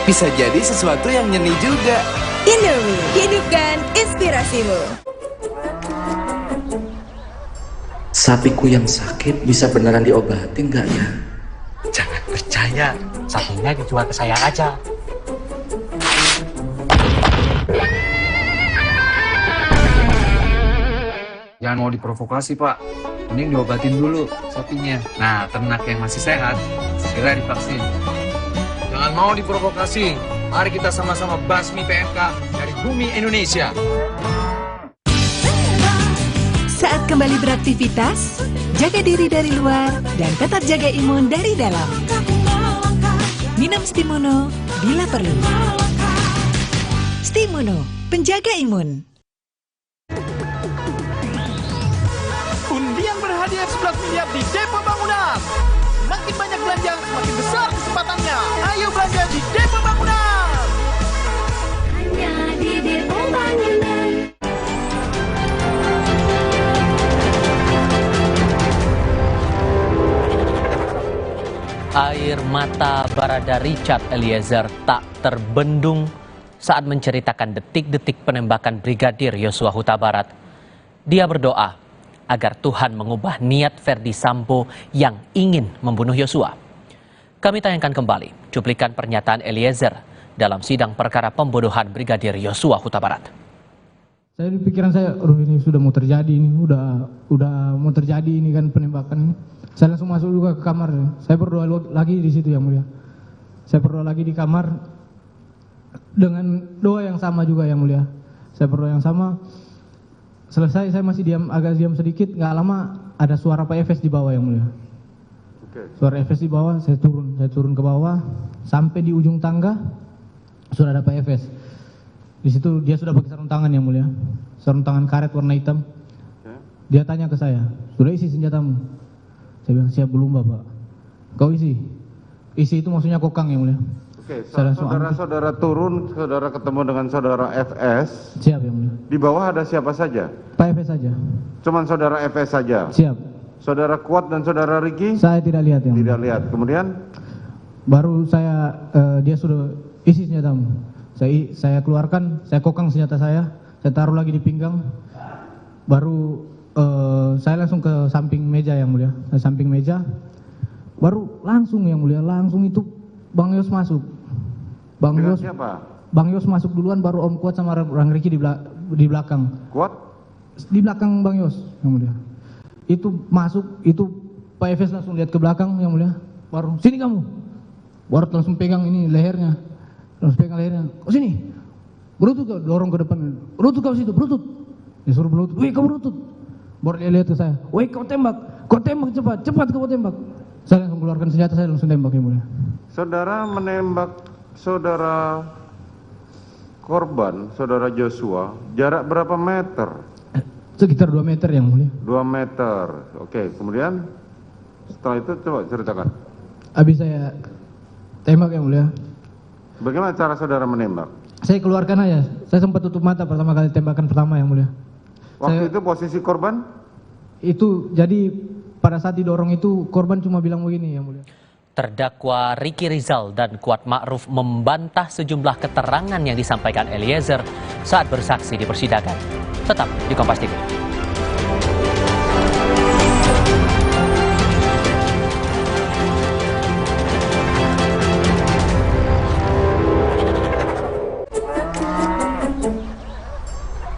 [SPEAKER 10] Bisa jadi sesuatu yang nyeni juga.
[SPEAKER 7] Indomie, hidupkan inspirasimu.
[SPEAKER 16] Sapiku yang sakit bisa beneran diobatin nggak ya?
[SPEAKER 8] Jangan percaya, sapinya dijual ke saya aja.
[SPEAKER 17] Jangan mau diprovokasi, Pak. Mending diobatin dulu sapinya. Nah, ternak yang masih sehat, segera divaksin. Jangan mau diprovokasi. Mari kita sama-sama basmi PMK dari bumi Indonesia.
[SPEAKER 3] Saat kembali beraktivitas, jaga diri dari luar dan tetap jaga imun dari dalam. Minum Stimuno bila perlu. Stimuno, penjaga imun.
[SPEAKER 26] Undian berhadiah 11 miliar di Depo Bangunan. Makin banyak belanja, semakin besar kesempatannya. Ayo belanja di Depo Bangunan. Hanya di Depo Bangunan.
[SPEAKER 22] Air mata Barada Richard Eliezer tak terbendung saat menceritakan detik-detik penembakan Brigadir Yosua Huta Barat. Dia berdoa agar Tuhan mengubah niat Ferdi Sambo yang ingin membunuh Yosua. Kami tayangkan kembali cuplikan pernyataan Eliezer dalam sidang perkara pembunuhan Brigadir Yosua Huta Barat.
[SPEAKER 12] Saya di pikiran saya, ini sudah mau terjadi ini, udah mau terjadi ini kan penembakan ini. Saya langsung masuk juga ke kamar. Saya berdoa lagi di situ yang mulia. Saya berdoa lagi di kamar dengan doa yang sama juga yang mulia. Saya berdoa yang sama. Selesai saya masih agak diam sedikit. Nggak lama ada suara Pak Efes di bawah yang mulia. Suara Efes di bawah. Saya turun ke bawah sampai di ujung tangga sudah ada Pak Efes. Di situ dia sudah pakai sarung tangan yang mulia. Sarung tangan karet warna hitam. Dia tanya ke saya, sudah isi senjatamu? Saya bilang, siap belum Bapak. Kau isi? Isi itu maksudnya kokang yang mulia.
[SPEAKER 2] Oke, saudara-saudara turun, saudara ketemu dengan saudara FS.
[SPEAKER 12] Siap yang mulia.
[SPEAKER 2] Di bawah ada siapa saja?
[SPEAKER 12] Pak FS saja.
[SPEAKER 2] Cuman saudara FS saja?
[SPEAKER 12] Siap.
[SPEAKER 2] Saudara Kuat dan saudara Riki?
[SPEAKER 12] Saya tidak lihat yang mulia.
[SPEAKER 2] Tidak lihat. Kemudian?
[SPEAKER 12] Baru saya, dia sudah isi senjatamu. Saya keluarkan, saya kokang senjata saya taruh lagi di pinggang. Baru saya langsung ke samping meja yang mulia. Saya samping meja. Baru langsung yang mulia, langsung itu Bang Yos masuk. Bang Yos
[SPEAKER 2] siapa?
[SPEAKER 12] Bang Yos masuk duluan, baru Om Kuat sama Rang Riki di belakang.
[SPEAKER 2] Kuat?
[SPEAKER 12] Di belakang Bang Yos yang mulia. Itu masuk, itu Pak Efes langsung lihat ke belakang yang mulia. Baru sini kamu. Baru langsung pegang ini lehernya. Langsung pegang lehernya. Kau sini. Berutut kau, dorong ke depan. Berutut kau situ, berutut. Dia suruh berutut. Wih, kau berutut. Baru dia lihat ke saya. Wih, kau tembak cepat kau tembak. Saya langsung keluarkan senjata, saya langsung tembak yang mulia.
[SPEAKER 2] Saudara menembak saudara korban, saudara Joshua, jarak berapa meter?
[SPEAKER 12] Sekitar 2 meter yang mulia.
[SPEAKER 2] 2 meter. Oke, kemudian setelah itu coba ceritakan.
[SPEAKER 12] Habis saya tembak yang mulia.
[SPEAKER 2] Bagaimana cara saudara menembak?
[SPEAKER 12] Saya keluarkan aja. Saya sempat tutup mata pertama kali tembakan pertama yang mulia.
[SPEAKER 2] Waktu itu posisi korban?
[SPEAKER 12] Itu jadi pada saat didorong itu korban cuma bilang begini yang mulia.
[SPEAKER 22] Terdakwa Ricky Rizal dan Kuat Ma'ruf membantah sejumlah keterangan yang disampaikan Eliezer saat bersaksi di persidangan. Tetap di Kompas TV.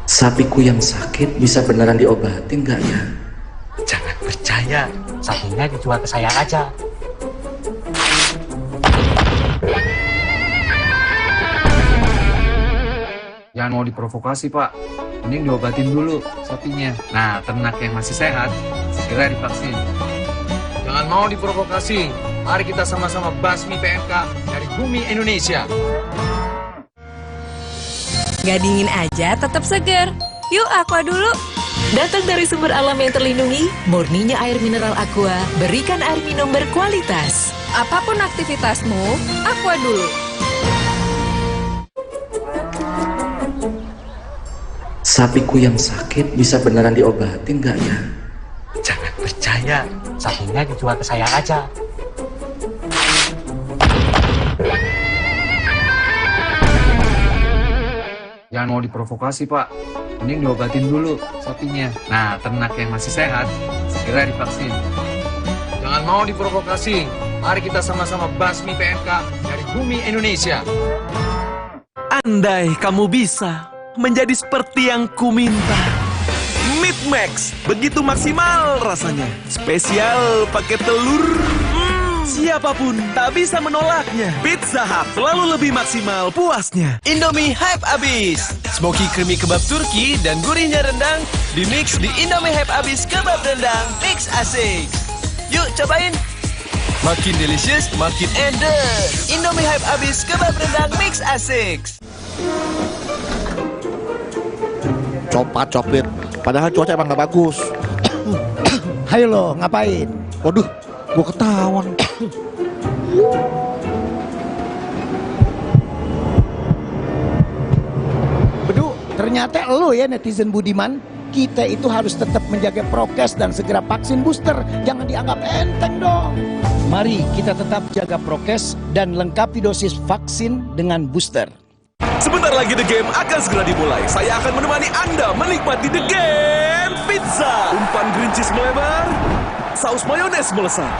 [SPEAKER 16] Sapiku yang sakit bisa beneran diobatin nggak ya?
[SPEAKER 8] Jangan percaya, sapinya dijual ke saya aja.
[SPEAKER 17] Jangan mau diprovokasi, Pak. Mending diobatin dulu sapinya. Nah, ternak yang masih sehat, segera divaksin. Jangan mau diprovokasi. Mari kita sama-sama basmi PMK dari bumi Indonesia.
[SPEAKER 3] Gak dingin aja, tetap segar. Yuk Aqua dulu. Datang dari sumber alam yang terlindungi, murninya air mineral Aqua, berikan air minum berkualitas. Apapun aktivitasmu, Aqua dulu.
[SPEAKER 16] Sapiku yang sakit bisa beneran diobatin nggak ya?
[SPEAKER 8] Jangan percaya, sapinya dijual ke saya aja.
[SPEAKER 17] Jangan mau diprovokasi, Pak. Mending diobatin dulu sapinya. Nah, ternak yang masih sehat, segera divaksin. Jangan mau diprovokasi. Mari kita sama-sama basmi PMK dari bumi Indonesia.
[SPEAKER 10] Andai kamu bisa menjadi seperti yang kuminta. Meat Max, begitu maksimal rasanya. Spesial pakai telur. Siapapun tak bisa menolaknya. Pizza Hut selalu lebih maksimal puasnya. Indomie Hype Abis. Smoky creamy kebab Turki dan gurihnya rendang dimix di Indomie Hype Abis kebab rendang mix asik. Yuk cobain. Makin delicious, makin enders. Indomie Hype Abis kebab rendang mix asik.
[SPEAKER 18] Copat coplit, padahal cuaca emang gak bagus.
[SPEAKER 13] Hayo lo, ngapain?
[SPEAKER 18] Waduh, gua ketahuan.
[SPEAKER 13] Bedu, ternyata lo ya netizen budiman. Kita itu harus tetap menjaga prokes dan segera vaksin booster. Jangan dianggap enteng dong. Mari kita tetap jaga prokes dan lengkapi dosis vaksin dengan booster.
[SPEAKER 10] Sebentar lagi The Game akan segera dimulai. Saya akan menemani Anda menikmati The Game Pizza. Umpan green cheese melebar, saus mayones melesat,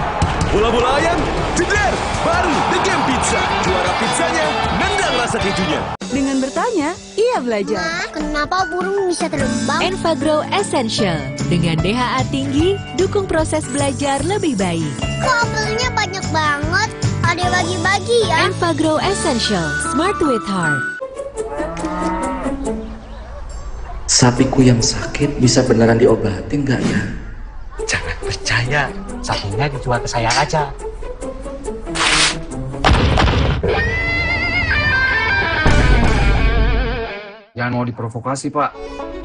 [SPEAKER 10] bola-bola ayam jeder. Baru The Game Pizza. Juara pizzanya, nendang rasa kejunya.
[SPEAKER 3] Dengan bertanya, ia belajar.
[SPEAKER 5] Ma, kenapa burung bisa terbang?
[SPEAKER 3] Enfagrow Essential. Dengan DHA tinggi, dukung proses belajar lebih baik.
[SPEAKER 5] Kok apelnya banyak banget? Ada bagi-bagi ya?
[SPEAKER 3] Enfagrow Essential. Smart with Heart.
[SPEAKER 16] Sapiku yang sakit bisa beneran diobatin nggak ya?
[SPEAKER 8] Jangan percaya, sapinya dijual ke saya aja.
[SPEAKER 17] Jangan mau diprovokasi, Pak.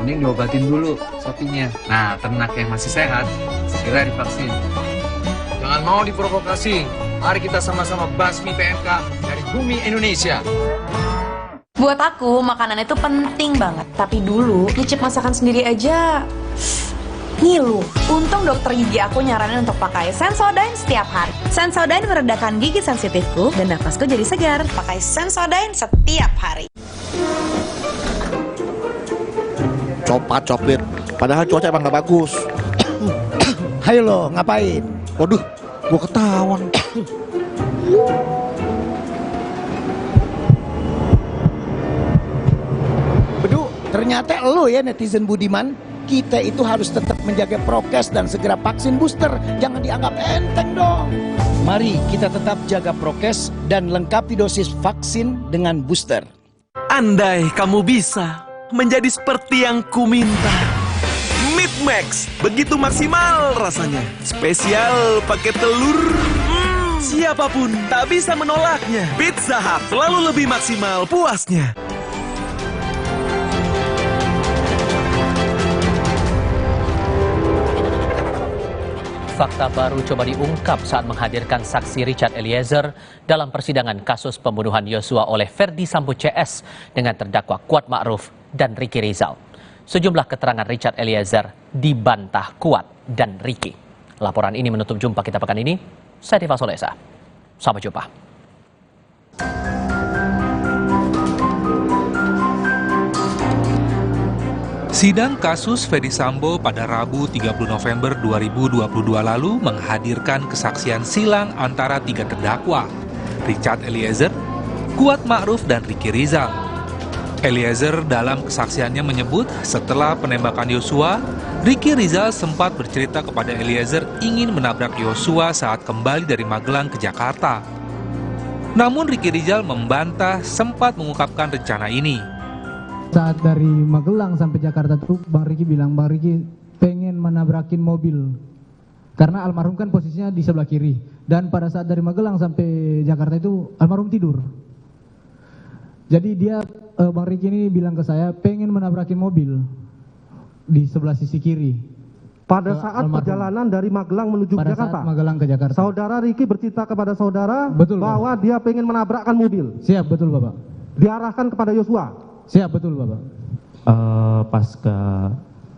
[SPEAKER 17] Mending diobatin dulu sapinya. Nah, ternak yang masih sehat, segera divaksin. Jangan mau diprovokasi. Mari kita sama-sama basmi PMK dari bumi Indonesia.
[SPEAKER 7] Buat aku, makanan itu penting banget. Tapi dulu, nyicip masakan sendiri aja ngilu. Untung dokter gigi aku nyaranin untuk pakai Sensodyne setiap hari. Sensodyne meredakan gigi sensitifku dan nafasku jadi segar. Pakai Sensodyne setiap hari.
[SPEAKER 18] Copat coplit, padahal cuaca emang gak bagus.
[SPEAKER 13] Hayo lo, ngapain?
[SPEAKER 18] Waduh, gua ketahuan.
[SPEAKER 13] Bedu, ternyata lo ya netizen budiman. Kita itu harus tetap menjaga prokes dan segera vaksin booster. Jangan dianggap enteng dong. Mari kita tetap jaga prokes dan lengkapi dosis vaksin dengan booster.
[SPEAKER 10] Andai kamu bisa menjadi seperti yang kuminta. Meat Max, begitu maksimal rasanya. Spesial pakai telur. Siapapun tak bisa menolaknya. Pizza Hut selalu lebih maksimal puasnya.
[SPEAKER 22] fakta baru coba diungkap saat menghadirkan saksi Richard Eliezer dalam persidangan kasus pembunuhan Yosua oleh Ferdi Sambo CS dengan terdakwa Kuat Ma'ruf dan Ricky Rizal. Sejumlah keterangan Richard Eliezer dibantah Kuat dan Ricky. Laporan ini menutup jumpa kita pekan ini. Saya Diva Solesa. Sampai jumpa.
[SPEAKER 15] Sidang kasus Ferdi Sambo pada Rabu 30 November 2022 lalu menghadirkan kesaksian silang antara 3 terdakwa, Richard Eliezer, Kuat Ma'ruf, dan Ricky Rizal. Eliezer dalam kesaksiannya menyebut setelah penembakan Yosua, Ricky Rizal sempat bercerita kepada Eliezer ingin menabrak Yosua saat kembali dari Magelang ke Jakarta. Namun Ricky Rizal membantah sempat mengungkapkan rencana ini.
[SPEAKER 12] Saat dari Magelang sampai Jakarta tuh Bang Ricky bilang, Bang Ricky pengen menabrakin mobil. Karena almarhum kan posisinya di sebelah kiri. Dan pada saat dari Magelang sampai Jakarta itu almarhum tidur. Jadi dia, Bang Ricky ini bilang ke saya pengen menabrakin mobil di sebelah sisi kiri.
[SPEAKER 9] Pada saat perjalanan dari Magelang menuju
[SPEAKER 12] pada
[SPEAKER 9] Jakarta.
[SPEAKER 12] Saat Magelang ke Jakarta.
[SPEAKER 9] Saudara Ricky bercerita kepada saudara
[SPEAKER 12] betul,
[SPEAKER 9] bahwa dia pengen menabrakkan mobil.
[SPEAKER 12] Siap, betul Bapak.
[SPEAKER 9] Diarahkan kepada Yosua.
[SPEAKER 12] Siap, betul Bapak.
[SPEAKER 19] Pasca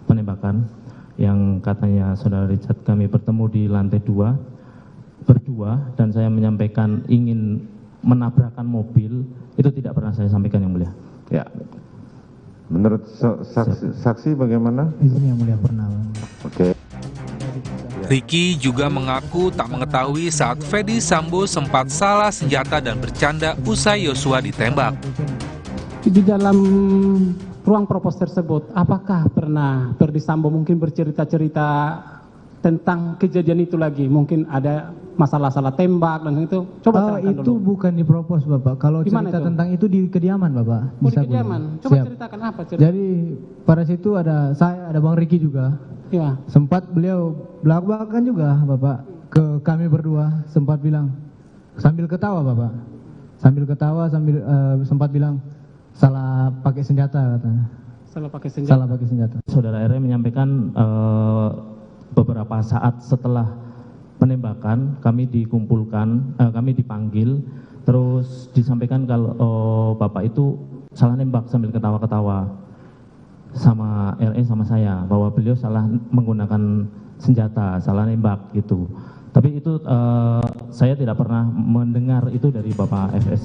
[SPEAKER 19] penembakan yang katanya saudara Richard kami bertemu di lantai 2 berdua dan saya menyampaikan ingin menabrakkan mobil, itu tidak pernah saya sampaikan yang mulia.
[SPEAKER 2] Ya. Menurut saksi bagaimana?
[SPEAKER 12] Ini yang mulia pernah.
[SPEAKER 2] Oke.
[SPEAKER 15] Ricky juga mengaku tak mengetahui saat Ferdi Sambo sempat salah senjata dan bercanda usai Yosua ditembak.
[SPEAKER 6] Di dalam ruang propos tersebut, apakah pernah Ferdi Sambo mungkin bercerita-cerita tentang kejadian itu lagi? Mungkin ada masalah-salah tembak dan itu? Coba
[SPEAKER 12] itu dulu. Bukan di propos Bapak. Kalau cerita tentang itu di kediaman Bapak.
[SPEAKER 6] Oh, di kediaman? Coba siap. Ceritakan apa cerita?
[SPEAKER 12] Jadi pada situ ada saya, ada Bang Ricky juga.
[SPEAKER 6] Ya.
[SPEAKER 12] Sempat beliau belak-belakan juga Bapak ke kami berdua, sempat bilang sambil ketawa Bapak. Sambil ketawa sempat bilang salah pakai senjata katanya.
[SPEAKER 6] Salah pakai senjata.
[SPEAKER 12] Salah pakai senjata.
[SPEAKER 19] Saudara R menyampaikan beberapa saat setelah penembakan kami dikumpulkan, kami dipanggil, terus disampaikan kalau Bapak itu salah nembak sambil ketawa-ketawa sama RE sama saya, bahwa beliau salah menggunakan senjata, salah nembak gitu. Tapi itu saya tidak pernah mendengar itu dari Bapak FS.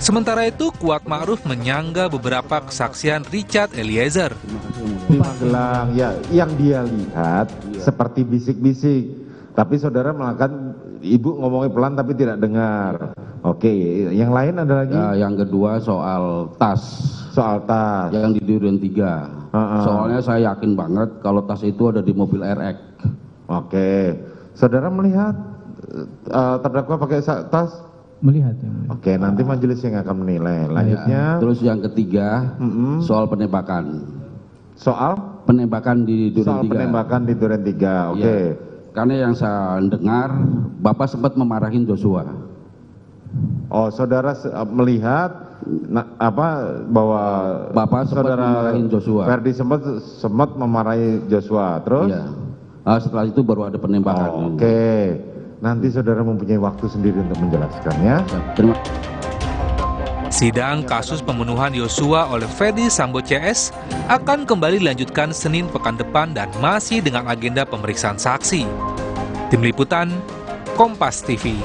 [SPEAKER 15] Sementara itu, Kuat Ma'ruf menyanggah beberapa kesaksian Richard Eliezer.
[SPEAKER 2] Di Magelang, ya, yang dia lihat seperti bisik-bisik. Tapi saudara melakukan, ibu ngomongnya pelan tapi tidak dengar. Oke, yang lain ada lagi?
[SPEAKER 21] Ya, yang kedua soal tas.
[SPEAKER 2] Soal tas.
[SPEAKER 21] Yang di Duren 3. Soalnya saya yakin banget kalau tas itu ada di mobil RX.
[SPEAKER 2] Oke, saudara melihat terdakwa pakai tas?
[SPEAKER 12] Melihat ya.
[SPEAKER 2] Oke, nanti majelis yang akan menilai. Lanjutnya.
[SPEAKER 21] Ya, terus yang ketiga soal penembakan.
[SPEAKER 2] Soal?
[SPEAKER 21] Penembakan di Duren 3.
[SPEAKER 2] Soal penembakan di Duren 3. Oke.
[SPEAKER 21] Ya, karena yang saya dengar Bapak sempat memarahin Joshua.
[SPEAKER 2] Oh, saudara melihat bahwa
[SPEAKER 21] Bapak sempat memarahin Joshua.
[SPEAKER 2] Ferdi sempat memarahi Joshua. Terus?
[SPEAKER 21] Ya. Setelah itu baru ada penembakan.
[SPEAKER 2] Oke. Nanti saudara mempunyai waktu sendiri untuk menjelaskannya.
[SPEAKER 15] Sidang kasus pembunuhan Yosua oleh Ferdi Sambo CS akan kembali dilanjutkan Senin pekan depan dan masih dengan agenda pemeriksaan saksi. Tim Liputan, Kompas TV.